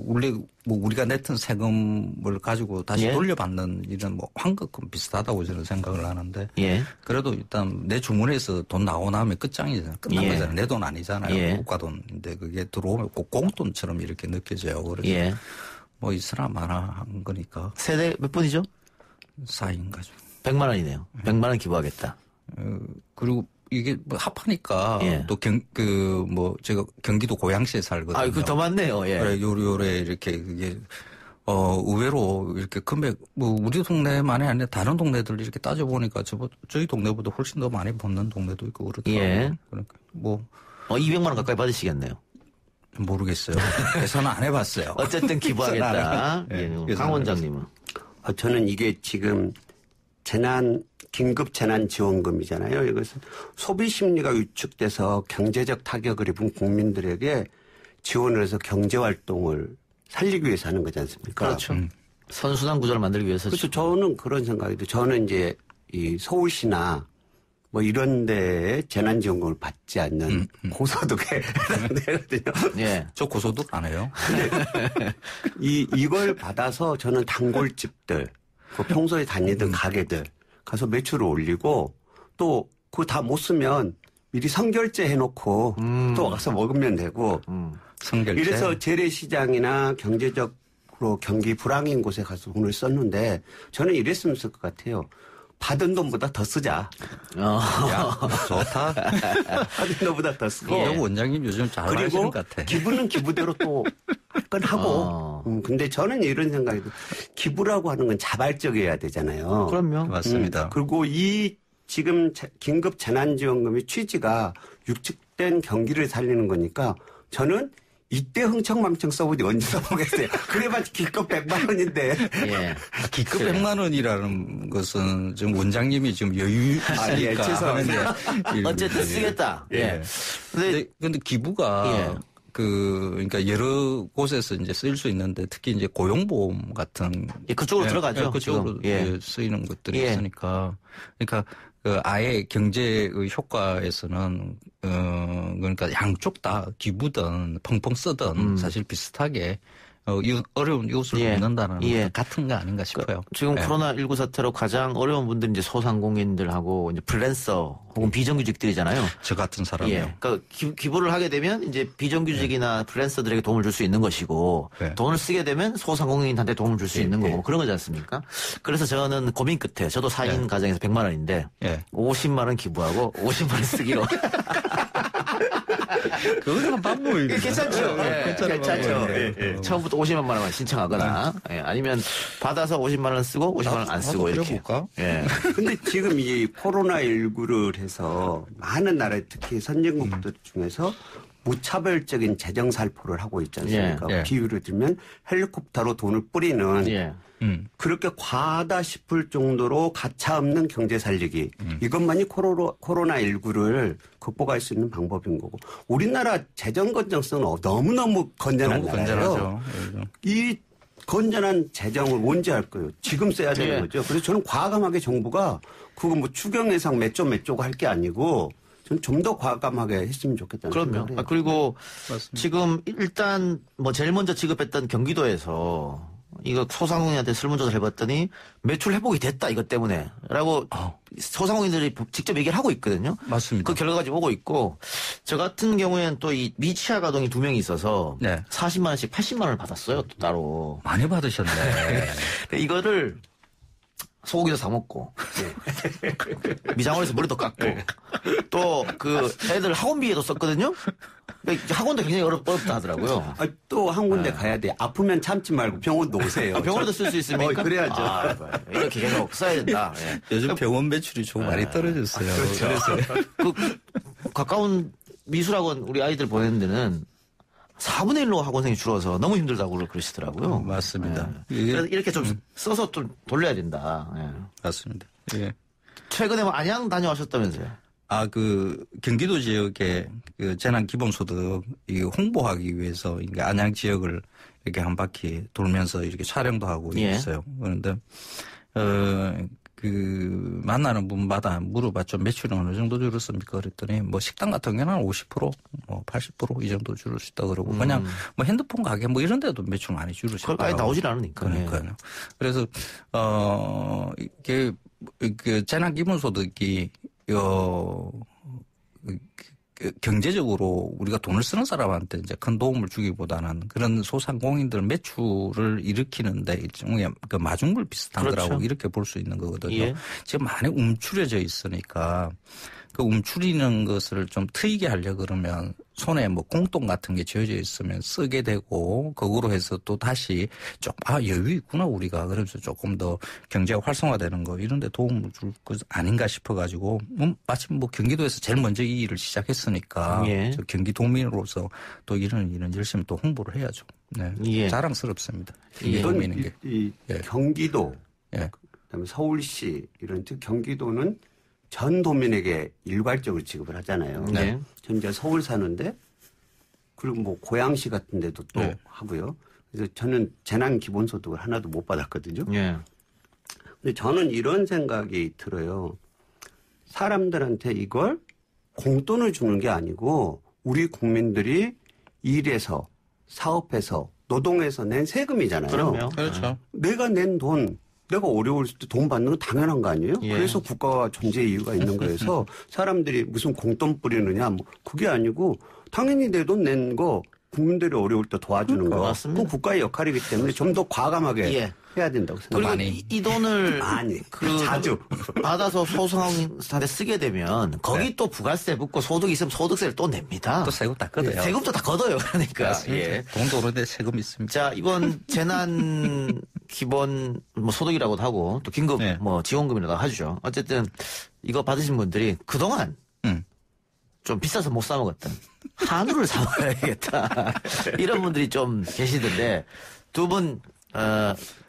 원래 우리가 냈던 세금을 가지고 다시 예? 돌려받는 이런 환급금 비슷하다고 저는 생각을 하는데. 예. 그래도 일단 내 주머니에서 돈 나오고 나면 끝장이잖아요. 끝난 거잖아요. 내 돈 아니잖아요. 예. 국가 돈인데 그게 들어오면 꼭 공돈처럼 이렇게 느껴져요. 그래서 예. 있으나 마나 한 거니까. 세대 몇 분이죠? 4인 가족. 100만 원이네요. 100만 원 기부하겠다. 그리고 이게 합하니까 예. 또 제가 경기도 고양시에 살거든요. 그 더 많네요. 예. 그래, 요래 이렇게 그게 의외로 이렇게 금액 우리 동네만이 아니라 다른 동네들 이렇게 따져 보니까 저희 동네보다 훨씬 더 많이 받는 동네도 있고 그렇더라고요. 예. 그러니까 200만 원 가까이 받으시겠네요. 모르겠어요. 계산은 안 해봤어요. 어쨌든 기부하겠다. 예. 강 원장님은 저는 이게 지금 긴급 재난지원금이잖아요. 이것은 소비 심리가 위축돼서 경제적 타격을 입은 국민들에게 지원을 해서 경제활동을 살리기 위해서 하는 거지 않습니까? 그렇죠. 선순환 구조를 만들기 위해서. 그렇죠. 저는 그런 생각이 저는 이제 이 서울시나 이런 데에 재난지원금을 받지 않는 고소득에 해당되거든요. 예. 저 고소득 안 해요. 근데 이걸 받아서 저는 단골집들, 평소에 다니던 가게들 가서 매출을 올리고 또 그거 다 못 쓰면 미리 선결제 해놓고 또 와서 먹으면 되고 선결제. 이래서 재래시장이나 경제적으로 경기 불황인 곳에 가서 돈을 썼는데 저는 이랬으면 쓸 것 같아요. 받은 돈보다 더 쓰자. 야, 좋다. 받은 돈보다 더 쓰고. 원장님 요즘 잘 하시는 것 같아. 기부는 기부대로 또 할 건 하고. 근데 저는 이런 생각이 들어요. 기부라고 하는 건 자발적이어야 되잖아요. 그럼요. 맞습니다. 그리고 이 지금 긴급 재난지원금의 취지가 육축된 경기를 살리는 거니까 저는 이때 흥청망청 써보니 언제 써보겠어요. 그래봤자 기껏 100만 원인데. 예. 기껏 100만 원이라는 것은 지금 원장님이 지금 여유 있으니까 죄송합니다. 어쨌든 쓰겠다. 예. 근데 기부가 그러니까 여러 곳에서 이제 쓰일 수 있는데 특히 이제 고용보험 같은 그쪽으로 들어가죠. 그쪽으로 쓰이는 것들이 있으니까 그러니까 그 아예 경제의 효과에서는 그러니까 양쪽 다 기부든 펑펑 쓰든 사실 비슷하게 어려운 이웃을 돕는다는 것 같은 거 아닌가 싶어요. 지금 코로나19 사태로 가장 어려운 분들이 이제 소상공인들하고 이제 프리랜서 혹은 비정규직들이잖아요. 저 같은 사람이요. 그러니까 기부를 하게 되면 이제 비정규직이나 프리랜서들에게 도움을 줄 수 있는 것이고 돈을 쓰게 되면 소상공인한테 도움을 줄 수 있는 거고 그런 거지 않습니까? 그래서 저는 고민 끝에 저도 4인 가정에서 100만 원인데 50만 원 기부하고 50만 원 쓰기로. 그건 한 방법입니다. 괜찮죠. 괜찮죠. 처음부터 50만 원만 신청하거나 아니면 받아서 50만 원 쓰고 50만 원 안 쓰고 이렇게. 근데 지금 이 코로나19를 해서 많은 나라 특히 선진국들 중에서 무차별적인 재정 살포를 하고 있지 않습니까? 비유를 들면 헬리콥터로 돈을 뿌리는 그렇게 과하다 싶을 정도로 가차 없는 경제 살리기. 이것만이 코로나19를 극복할 수 있는 방법인 거고. 우리나라 재정 건전성은 너무너무 건전한 나라예요. 이 건전한 재정을 언제 할 거예요? 지금 써야 되는 거죠. 그래서 저는 과감하게 정부가 그거 뭐 추경 예상 몇 조가 할 게 아니고 좀 더 과감하게 했으면 좋겠다는 그럼요. 생각을 해요. 그리고 맞습니다. 지금 일단 뭐 제일 먼저 지급했던 경기도에서 이거 소상공인한테 설문조사를 해봤더니 매출 회복이 됐다 이것 때문에 라고 소상공인들이 직접 얘기를 하고 있거든요. 맞습니다. 그 결과까지 오고 있고 저 같은 경우에는 또 이 미취학 아동이 2명이 있어서 40만 원씩 80만 원을 받았어요. 또 따로. 많이 받으셨네. 이거를 소고기도 사 먹고 미장원에서 머리도 깎고 또 그 애들 학원비에도 썼거든요. 학원도 굉장히 어렵다 하더라고요. 또 한 군데 가야 돼. 아프면 참지 말고 병원도 오세요. 병원에도 쓸 수 있습니까? 그래야죠. 이렇게 계속 써야 된다. 요즘 병원 매출이 좀 많이 떨어졌어요. 그래서 그 가까운 미술학원 우리 아이들 보내는 데는 4분의 1로 학원생이 줄어서 너무 힘들다고 그러시더라고요. 맞습니다. 그래서 이렇게 좀 써서 좀 돌려야 된다. 맞습니다. 최근에 뭐 안양 다녀오셨다면서요? 그 경기도 지역에 그 재난 기본소득 홍보하기 위해서 안양 지역을 이렇게 한 바퀴 돌면서 이렇게 촬영도 하고 있어요. 그런데 그 만나는 분마다 물어봤죠. 매출은 어느 정도 줄었습니까? 그랬더니 뭐 식당 같은 경우는 한 50%, 뭐 80% 이 정도 줄을 수 있다 그러고 그냥 뭐 핸드폰 가게 뭐 이런 데도 매출 많이 줄으셨다고. 그걸 아예 나오질 않으니까. 그러니까요. 그래서 이게 그 재난 기본소득이 경제적으로 우리가 돈을 쓰는 사람한테 이제 큰 도움을 주기보다는 그런 소상공인들 매출을 일으키는데 일종의 그 마중물 비슷한 거라고 이렇게 볼 수 있는 거거든요. 지금 많이 움츠려져 있으니까 그 움츠리는 것을 좀 트이게 하려고 그러면 손에 뭐 공돈 같은 게 쥐어져 있으면 쓰게 되고 그거로 해서 또 다시 여유 있구나 우리가 그래서 조금 더 경제가 활성화되는 거 이런 데 도움을 줄 것 아닌가 싶어가지고 마침 뭐 경기도에서 제일 먼저 이 일을 시작했으니까 저 경기도민으로서 또 이런 열심히 또 홍보를 해야죠. 자랑스럽습니다. 경기도민인 게. 경기도 그다음에 서울시 이런 즉 경기도는 전 도민에게 일괄적으로 지급을 하잖아요. 전 이제 서울 사는데 그리고 뭐 고양시 같은 데도 또 하고요. 그래서 저는 재난 기본소득을 하나도 못 받았거든요. 근데 저는 이런 생각이 들어요. 사람들한테 이걸 공돈을 주는 게 아니고 우리 국민들이 일해서 사업해서 노동해서 낸 세금이잖아요. 그럼요. 그렇죠. 내가 낸 돈 내가 어려울 때 돈 받는 건 당연한 거 아니에요? 그래서 국가가 존재 이유가 있는 거여서 사람들이 무슨 공돈 뿌리느냐 뭐 그게 아니고 당연히 내 돈 낸 거 국민들이 어려울 때 도와주는 거. 그건 국가의 역할이기 때문에 좀 더 과감하게 해야 된다고 생각합니다. 그리고 이 돈을 자주 받아서 소상공인한테 쓰게 되면 거기 또 부가세 붙고 소득이 있으면 소득세를 또 냅니다. 또 세금 다 걷어요. 세금도 다 걷어요. 그러니까. 예. 돈도 오는데 세금 있습니다. 자, 이번 재난 기본 뭐 소득이라고도 하고 또 긴급 뭐 지원금이라고 하죠. 어쨌든 이거 받으신 분들이 그동안 좀 비싸서 못 사 먹었던 한우를 사 먹어야겠다. 이런 분들이 좀 계시던데 두 분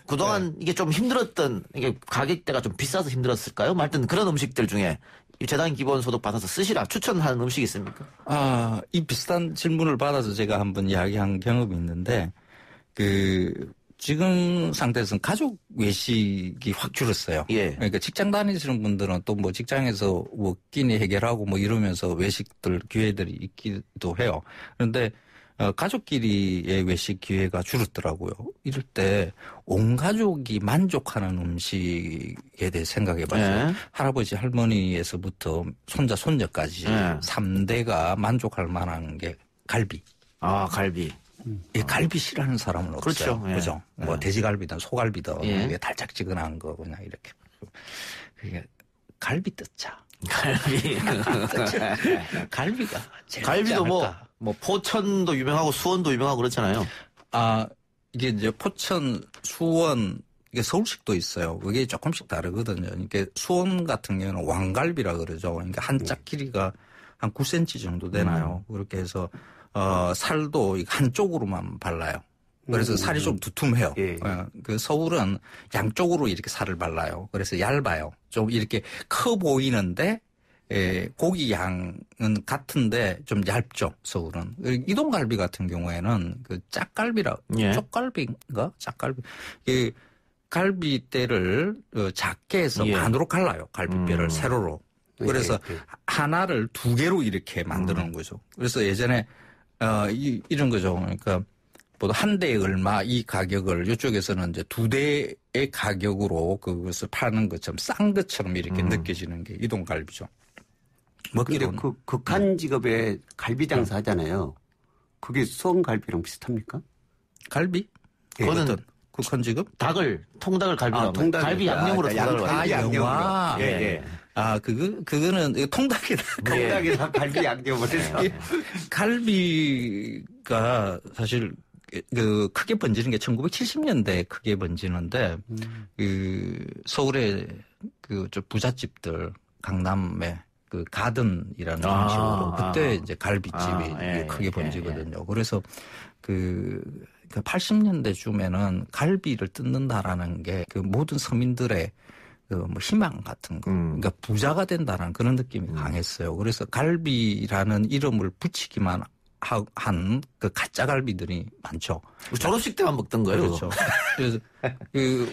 그동안 이게 좀 힘들었던 이게 가격대가 좀 비싸서 힘들었을까요? 하여튼 그런 음식들 중에 재단 기본소득 받아서 쓰시라 추천하는 음식이 있습니까? 이 비슷한 질문을 받아서 제가 한번 이야기한 경험이 있는데 지금 상태에서는 가족 외식이 확 줄었어요. 그러니까 직장 다니시는 분들은 또 뭐 직장에서 뭐 끼니 해결하고 뭐 이러면서 외식들 기회들이 있기도 해요. 그런데 가족끼리의 외식 기회가 줄었더라고요. 이럴 때 온 가족이 만족하는 음식에 대해 생각해봤어요. 할아버지 할머니에서부터 손자 손녀까지 3대가 만족할 만한 게 갈비. 갈비. 갈비 싫어하는 사람은 없어요. 그렇죠. 그죠? 뭐 돼지갈비든 소갈비든 달짝지근한 거 그냥 이렇게. 그게 갈비 뜯자. 갈비가 제일 갈비도 뭐 포천도 유명하고 수원도 유명하고 그렇잖아요. 이게 이제 포천, 수원, 이게 서울식도 있어요. 그게 조금씩 다르거든요. 이게 수원 같은 경우는 왕갈비라 그러죠. 그러니까 한 짝 길이가 한 9cm 정도 되나요. 그렇게 해서 살도 한쪽으로만 발라요. 그래서 살이 좀 두툼해요. 그 서울은 양쪽으로 이렇게 살을 발라요. 그래서 얇아요. 좀 이렇게 커 보이는데 고기 양은 같은데 좀 얇죠. 서울은. 이동갈비 같은 경우에는 그 짝갈비라 쪽갈비인가 짝갈비. 갈비대를 작게 해서 반으로 갈라요. 갈비뼈를 세로로. 그래서 하나를 두 개로 이렇게 만드는 거죠. 그래서 예전에 이런 거죠. 그러니까 보통 한 대에 얼마 이 가격을 이쪽에서는 이제 두 대의 가격으로 그것을 파는 것처럼 싼 것처럼 이렇게 느껴지는 게 이동갈비죠. 근데 그 극한 직업에 갈비 장사 하잖아요. 그게 수원갈비랑 비슷합니까? 갈비? 그거는 극한 직업? 통닭을 갈비로 갈비 양념으로 통닭을 영화. 그거는 통닭이다. 통닭이다 갈비 양념을 해서. 갈비가 사실 크게 번지는 게 1970년대에 크게 번지는데 서울의 저 부잣집들 강남에 가든이라는 음식으로 그때 이제 갈비집이 크게 번지거든요. 그래서 80년대쯤에는 갈비를 뜯는다라는 게 모든 서민들의 희망 같은 거. 그러니까 부자가 된다는 그런 느낌이 강했어요. 그래서 갈비라는 이름을 붙이기만 한 가짜 갈비들이 많죠. 졸업식 때만 먹던 거예요. 그렇죠. 그래서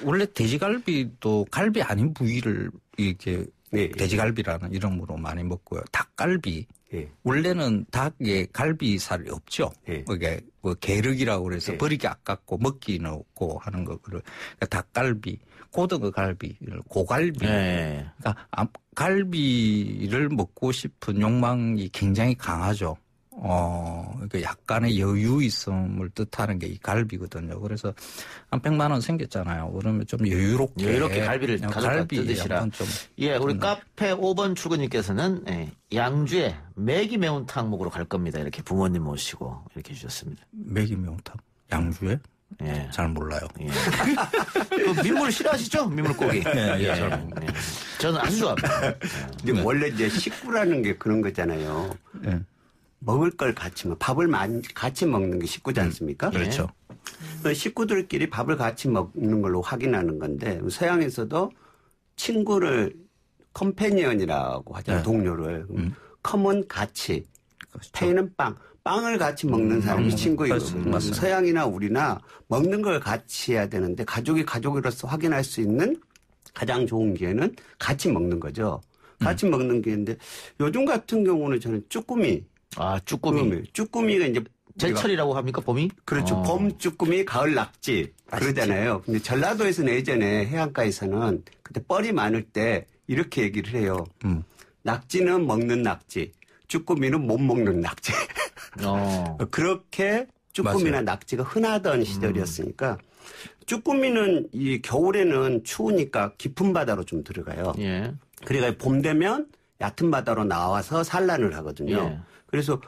원래 돼지갈비도 갈비 아닌 부위를 이렇게 돼지갈비라는 이름으로 많이 먹고요. 닭갈비. 원래는 닭에 갈비살이 없죠. 그게 게륵이라고 그래서 버리기 아깝고 먹기는 없고 하는 거. 그러니까 닭갈비, 고등어 갈비, 고갈비. 그러니까 갈비를 먹고 싶은 욕망이 굉장히 강하죠. 그러니까 약간의 여유 있음을 뜻하는 게 이 갈비거든요. 그래서 한 100만 원 생겼잖아요. 그러면 좀 여유롭게 갈비를 가져다 드시라. 우리 카페 5번 출근님께서는 양주에 매기 매운탕 먹으러 갈 겁니다. 이렇게 부모님 모시고 이렇게 해주셨습니다. 매기 매운탕? 양주에? 잘 몰라요. 민물 싫어하시죠? 민물고기. 저는 아주 좋아합니다. 근데 원래 이제 식구라는 게 그런 거잖아요. 먹을 걸 같이 밥을 같이 먹는 게 식구지 않습니까? 그렇죠. 식구들끼리 밥을 같이 먹는 걸로 확인하는 건데 서양에서도 친구를 컴패니언이라고 하잖아요. 동료를. 커먼 같이. 그렇죠. 페이는 빵을 같이 먹는 사람이 친구이고 서양이나 우리나 먹는 걸 같이 해야 되는데 가족이 가족으로서 확인할 수 있는 가장 좋은 기회는 같이 먹는 거죠. 같이 먹는 기회인데 요즘 같은 경우는 저는 쭈꾸미. 쭈꾸미가 이제 제철이라고 합니까, 봄이? 그렇죠. 봄 쭈꾸미, 가을 낙지. 그러잖아요. 근데 전라도에서는 예전에 해안가에서는 그때 뻘이 많을 때 이렇게 얘기를 해요. 낙지는 먹는 낙지, 쭈꾸미는 못 먹는 낙지. 그렇게 쭈꾸미나 낙지가 흔하던 시절이었으니까 쭈꾸미는 이 겨울에는 추우니까 깊은 바다로 좀 들어가요. 예. 그러니까 봄 되면 얕은 바다로 나와서 산란을 하거든요. 예. 그래서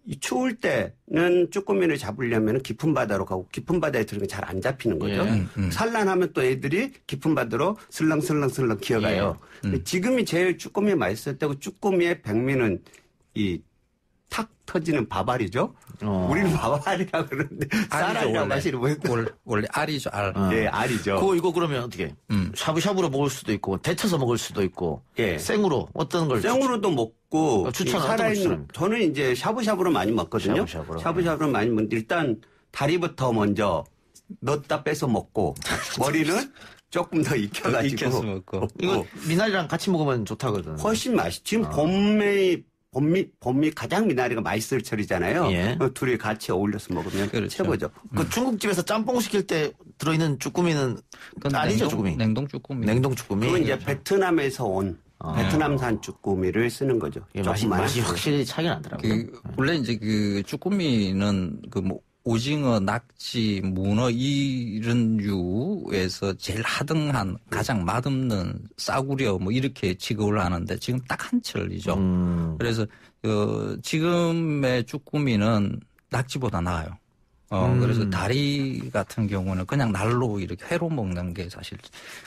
이 추울 때는 쭈꾸미를 잡으려면 깊은 바다로 가고 깊은 바다에 들어가면 잘 안 잡히는 거죠. 산란하면 또 애들이 깊은 바다로 슬렁슬렁슬렁 기어가요. 지금이 제일 쭈꾸미 맛있을 때고 쭈꾸미의 백미는 이 탁 터지는 밥알이죠. 우리는 밥알이라고 그러는데 쌀알이라고 하시는 분들 원래 알이죠. 알. 네, 알이죠. 이거 그러면 어떻게 샤브샤브로 먹을 수도 있고 데쳐서 먹을 수도 있고 예. 생으로 어떤 걸 생으로도 먹고 추천은 살아있는 저는 이제 샤브샤브로 많이 먹거든요. 샤브샤브로 많이 먹는데 일단 다리부터 먼저 넣었다 빼서 먹고 머리는 조금 더 익혀가지고 먹고. 이거 미나리랑 같이 먹으면 좋다거든. 훨씬 맛있. 지금 봄이 가장 미나리가 맛있을 철이잖아요. 예. 둘이 같이 어울려서 먹으면 그렇죠. 최고죠. 그 중국집에서 짬뽕 시킬 때 들어있는 쭈꾸미는 아니죠, 쭈꾸미. 냉동 쭈꾸미. 냉동 쭈꾸미. 그건 이제 베트남에서 온 베트남산 쭈꾸미를 쓰는 거죠. 예, 맛이 확실히 차이가 나더라고요. 원래 이제 그 쭈꾸미는 오징어, 낙지, 문어 이런 류에서 제일 하등한 가장 맛없는 싸구려 이렇게 취급을 하는데 지금 딱 한철이죠. 그래서 지금의 쭈꾸미는 낙지보다 나아요. 그래서 다리 같은 경우는 그냥 날로 이렇게 회로 먹는 게 사실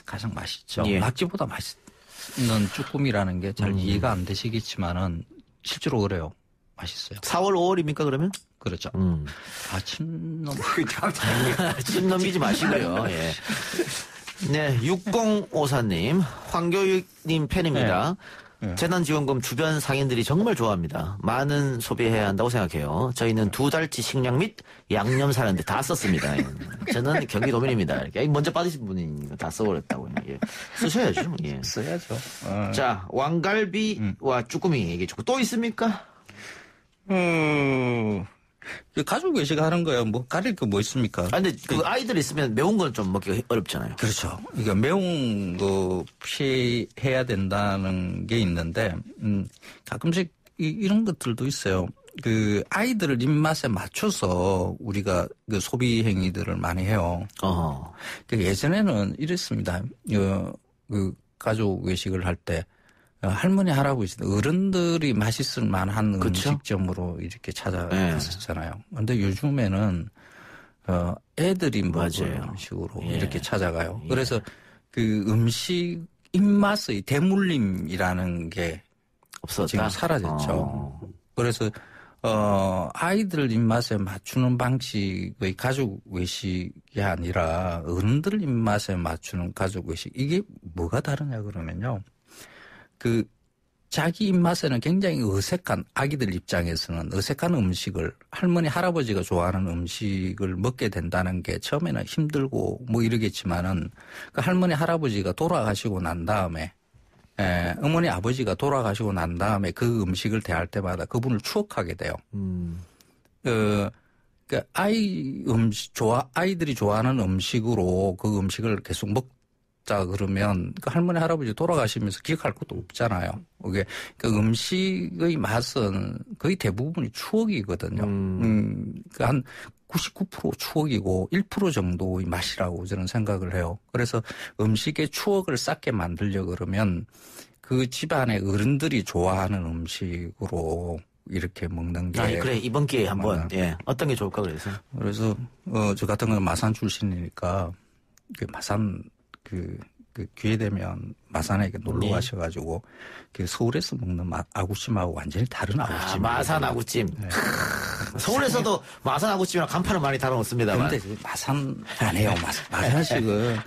가장 맛있죠. 예. 낙지보다 맛있는 쭈꾸미라는 게 잘 이해가 안 되시겠지만은 실제로 그래요. 맛있어요. 4월, 5월입니까 그러면? 그렇죠. 침넘. 침 넘기지 마시고요. 예. 네, 6054님, 황교익님 팬입니다. 네. 재난지원금 주변 상인들이 정말 좋아합니다. 많은 소비해야 한다고 생각해요. 저희는 2달치 식량 및 양념 사는데 다 썼습니다. 저는 경기도민입니다. 이렇게 먼저 받으신 분이 다 써버렸다고요. 예. 쓰셔야죠. 예. 써야죠. 자, 왕갈비와 쭈꾸미 얘기해 주고 또 있습니까? 가족 외식 하는 거야. 가릴 거 뭐 있습니까? 근데 그 아이들 있으면 매운 건 좀 먹기가 어렵잖아요. 그렇죠. 그러니까 매운 거 피해야 된다는 게 있는데, 가끔씩 이런 것들도 있어요. 그 아이들 입맛에 맞춰서 우리가 그 소비 행위들을 많이 해요. 예전에는 이랬습니다. 그 가족 외식을 할 때 할머니, 할아버지, 어른들이 맛있을 만한 그쵸? 음식점으로 이렇게 찾아갔었잖아요. 그런데 요즘에는 애들이 먹을 음식으로 이렇게 찾아가요. 그래서 그 음식 입맛의 대물림이라는 게 없었다. 지금 사라졌죠. 그래서 아이들 입맛에 맞추는 방식의 가족 외식이 아니라 어른들 입맛에 맞추는 가족 외식. 이게 뭐가 다르냐 그러면요. 자기 입맛에는 굉장히 어색한, 아기들 입장에서는 어색한 음식을, 할머니, 할아버지가 좋아하는 음식을 먹게 된다는 게 처음에는 힘들고 이러겠지만은 그 할머니, 할아버지가 돌아가시고 난 다음에, 어머니, 아버지가 돌아가시고 난 다음에 그 음식을 대할 때마다 그분을 추억하게 돼요. 아이들이 좋아하는 음식으로 그 음식을 계속 그러면 그 할머니, 할아버지 돌아가시면서 기억할 것도 없잖아요. 그게 그 음식의 맛은 거의 대부분이 추억이거든요. 한 99% 추억이고 1% 정도의 맛이라고 저는 생각을 해요. 그래서 음식의 추억을 쌓게 만들려고 그러면 그 집안의 어른들이 좋아하는 음식으로 이렇게 먹는 게. 그래. 이번 기회에 한번, 어떤 게 좋을까 그래서. 그래서, 저 같은 건 마산 출신이니까, 마산, 기회 되면 마산에 놀러 가셔가지고 서울에서 먹는 아구찜하고 완전히 다른 아구찜. 마산 아구찜. 네. 서울에서도 마산 아구찜이랑 간판은 많이 다뤄놓습니다만. 그런데 마산 안 해요. 마산식은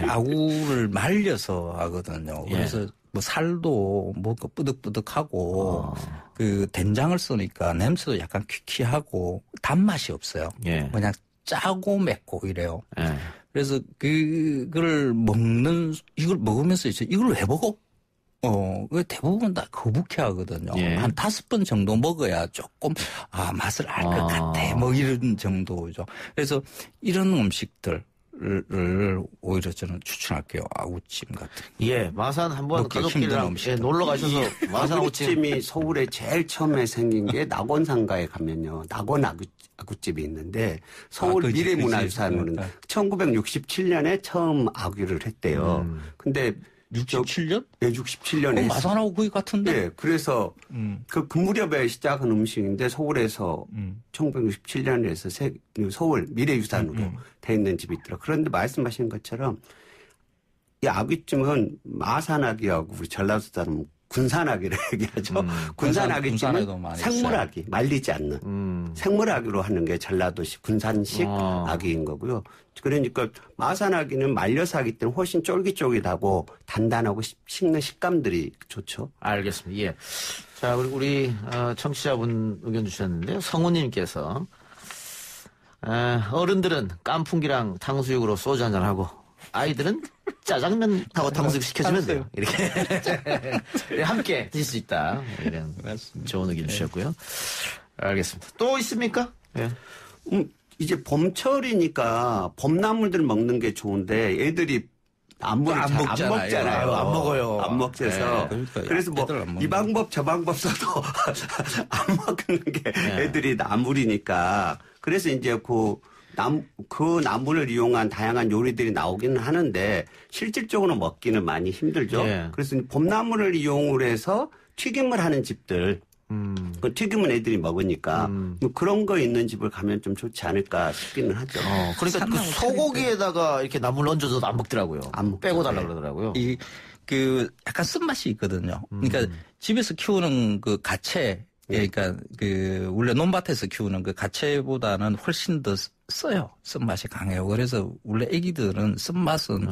아구를 말려서 하거든요. 그래서 살도 뿌득뿌득하고 그 된장을 쓰니까 냄새도 약간 퀴퀴하고 단맛이 없어요. 그냥 짜고 맵고 이래요. 그래서 이걸 먹으면서 이걸 왜 먹어? 대부분 다 거북해 하거든요. 한 5번 정도 먹어야 조금, 맛을 알 것 같아. 이런 정도죠. 그래서 이런 음식들, 오히려 저는 추천할게요. 아구찜 같은. 예, 마산 한번 가족끼리랑 놀러 가셔서 마산 아구찜이 서울에 제일 처음에 생긴 게 낙원상가에 가면요. 낙원 아구찜이 있는데 서울 미래문화유산으로는 1967년에 처음 아구를 했대요. 근데 67년? 네, 67년에. 마산하고 거의 같은데? 네, 그래서 그 무렵에 시작한 음식인데 서울에서 1967년에서 서울 미래유산으로 돼 있는 집이 있더라고요. 그런데 말씀하신 것처럼 이 아귀찜은 마산아귀하고 우리 전라도 사람은 군산아귀를 얘기하죠. 군산아귀찜은 생물아귀, 말리지 않는 생물아귀로 하는 게 전라도식 군산식 아귀인 거고요. 그러니까 마산아귀는 말려서 하기 때문에 훨씬 쫄깃쫄깃하고 단단하고 씹는 식감들이 좋죠. 알겠습니다. 예. 자, 우리 청취자분 의견 주셨는데요. 성우님께서 어른들은 깐풍기랑 탕수육으로 소주 한잔 하고 아이들은 짜장면하고 탕수육 시켜주면 돼요. 이렇게 함께 드실 수 있다. 이런 좋은 의견 주셨고요. 알겠습니다. 또 있습니까? 예. 이제 봄철이니까 봄나물들 먹는 게 좋은데 애들이 나물을 안 먹잖아요. 안 먹어요. 안 먹어서. 네. 그래서 뭐 이 방법 저 방법 써도 안 먹는 게 애들이 나물이니까. 그래서 이제 그 나물을 이용한 다양한 요리들이 나오기는 하는데 실질적으로 먹기는 많이 힘들죠. 예. 그래서 봄나물을 이용을 해서 튀김을 하는 집들. 그 튀김은 애들이 먹으니까 뭐 그런 거 있는 집을 가면 좀 좋지 않을까 싶기는 하죠. 그러니까 그 소고기에다가 이렇게 나물 얹어도 안 먹더라고요. 빼고 달라 그러더라고요. 약간 쓴맛이 있거든요. 그러니까 집에서 키우는 그 가채, 그러니까 원래 논밭에서 키우는 그 가채보다는 훨씬 더 써요. 쓴맛이 강해요. 그래서 원래 애기들은 쓴맛은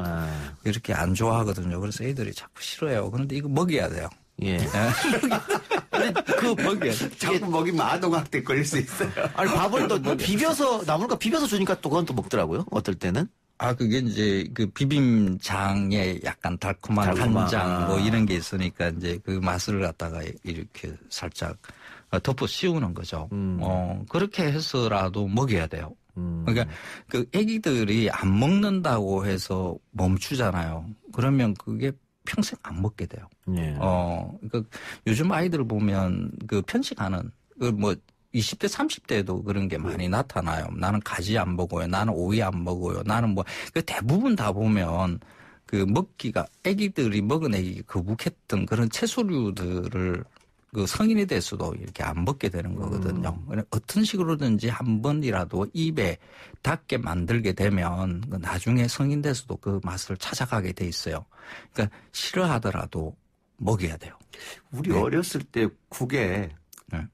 이렇게 안 좋아하거든요. 그래서 애들이 자꾸 싫어해요. 그런데 이거 먹여야 돼요. 예. 자꾸 먹이면 아동학대 걸릴 수 있어요. 아니, 밥을 또 비벼서, 나물과 비벼서 주니까 또 그건 또 먹더라고요. 어떨 때는. 그게 이제 그 비빔장에 약간 달콤한 간장 뭐 이런 게 있으니까 이제 그 맛을 갖다가 이렇게 살짝 덮어 씌우는 거죠. 그렇게 해서라도 먹여야 돼요. 그러니까 그 애기들이 안 먹는다고 해서 멈추잖아요. 그러면 그게 평생 안 먹게 돼요. 네. 그러니까 요즘 아이들 보면 그 편식하는 뭐 20대, 30대에도 그런 게 많이 나타나요. 나는 가지 안 먹어요. 나는 오이 안 먹어요. 나는 뭐 그 대부분 다 보면 그 먹기가 애기들이 먹은 애기 거북했던 그런 채소류들을 그 성인이 돼서도 이렇게 안 먹게 되는 거거든요. 어떤 식으로든지 한 번이라도 입에 닿게 만들게 되면 나중에 성인 돼서도 그 맛을 찾아가게 돼 있어요. 그러니까 싫어하더라도 먹여야 돼요. 우리 어렸을 때 국에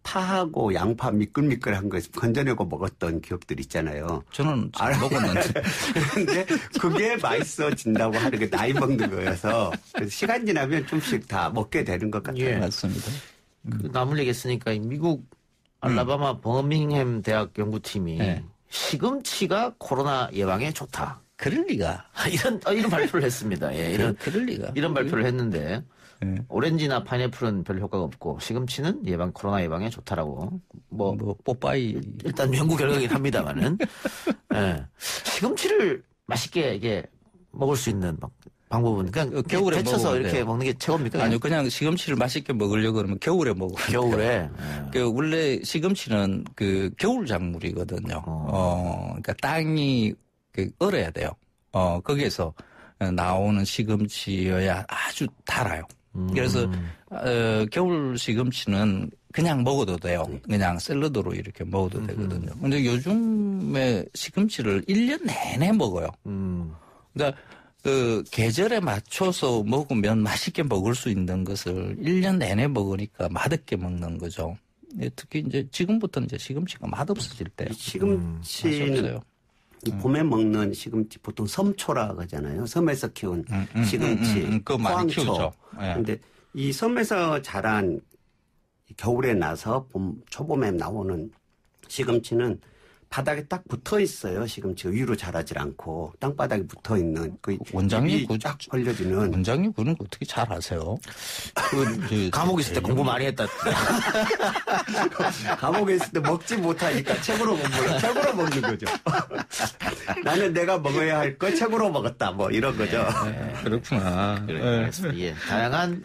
파하고 양파 미끌미끌한 거 건져내고 먹었던 기억들 있잖아요. 저는 잘 먹었는데. 그런데 그게 맛있어진다고 하는 게 나이 먹는 거여서 시간 지나면 좀씩 다 먹게 되는 것 같아요. 예. 맞습니다. 그 나물 얘기했으니까 미국 알라바마 버밍햄 대학 연구팀이 시금치가 코로나 예방에 좋다. 그럴 리가. 이런 발표를 했습니다. 예, 그럴 리가. 이런 발표를 했는데 오렌지나 파인애플은 별 효과가 없고 시금치는 코로나 예방에 좋다라고 뭐 뽀빠이 일단 연구 결과이긴 합니다만은 시금치를 맛있게 이게 먹을 수 있는 방법은 그냥 겨울에 데쳐서 이렇게 먹는 게 최고입니까? 아니요, 그냥 시금치를 맛있게 먹으려고 그러면 겨울에 먹어요. 겨울에. 원래 시금치는 그 겨울 작물이거든요. 그러니까 땅이 얼어야 돼요. 거기에서 나오는 시금치여야 아주 달아요. 그래서 겨울 시금치는 그냥 먹어도 돼요. 그냥 샐러드로 이렇게 먹어도 되거든요. 근데 요즘에 시금치를 1년 내내 먹어요. 그러니까 그 계절에 맞춰서 먹으면 맛있게 먹을 수 있는 것을 1년 내내 먹으니까 맛없게 먹는 거죠. 특히 이제 지금부터는 이제 시금치가 맛없어질 때. 시금치는 봄에 먹는 시금치 보통 섬초라 그러잖아요. 섬에서 키운 시금치, 그거 많이 키우죠. 그런데 이 섬에서 자란 겨울에 나서 초봄에 나오는 시금치는 바닥에 딱 붙어 있어요. 지금 저 위로 자라질 않고 땅바닥에 붙어 있는 그 원장님 딱 벌려지는. 원장님 그런 거 어떻게 잘 아세요? 감옥에 있을 때 공부 많이 했다. 감옥에 있을 때 먹지 못하니까 책으로 먹는 거죠. 나는 내가 먹어야 할 거 책으로 먹었다. 뭐 이런 거죠. 그렇구나. 예, 다양한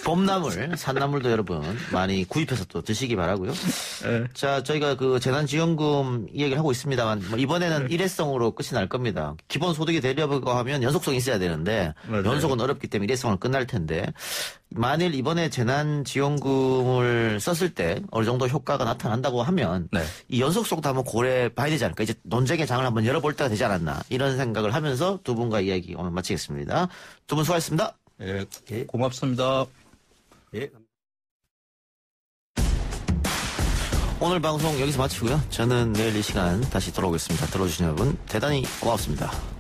봄나물, 산나물도 여러분 많이 구입해서 또 드시기 바라고요. 자, 저희가 그 재난지원금 이야기를 하고 있습니다만 뭐 이번에는 일회성으로 끝이 날 겁니다. 기본소득이 되려고 하면 연속성이 있어야 되는데 맞아요. 연속은 어렵기 때문에 일회성으로 끝날 텐데 만일 이번에 재난지원금을 썼을 때 어느 정도 효과가 나타난다고 하면 이 연속성도 한번 고려해 봐야 되지 않을까. 이제 논쟁의 장을 한번 열어볼 때가 되지 않았나 이런 생각을 하면서 두 분과 이야기 오늘 마치겠습니다. 두 분 수고하셨습니다. 예, 고맙습니다. 예. 오늘 방송 여기서 마치고요. 저는 내일 이 시간 다시 돌아오겠습니다. 들어주신 여러분 대단히 고맙습니다.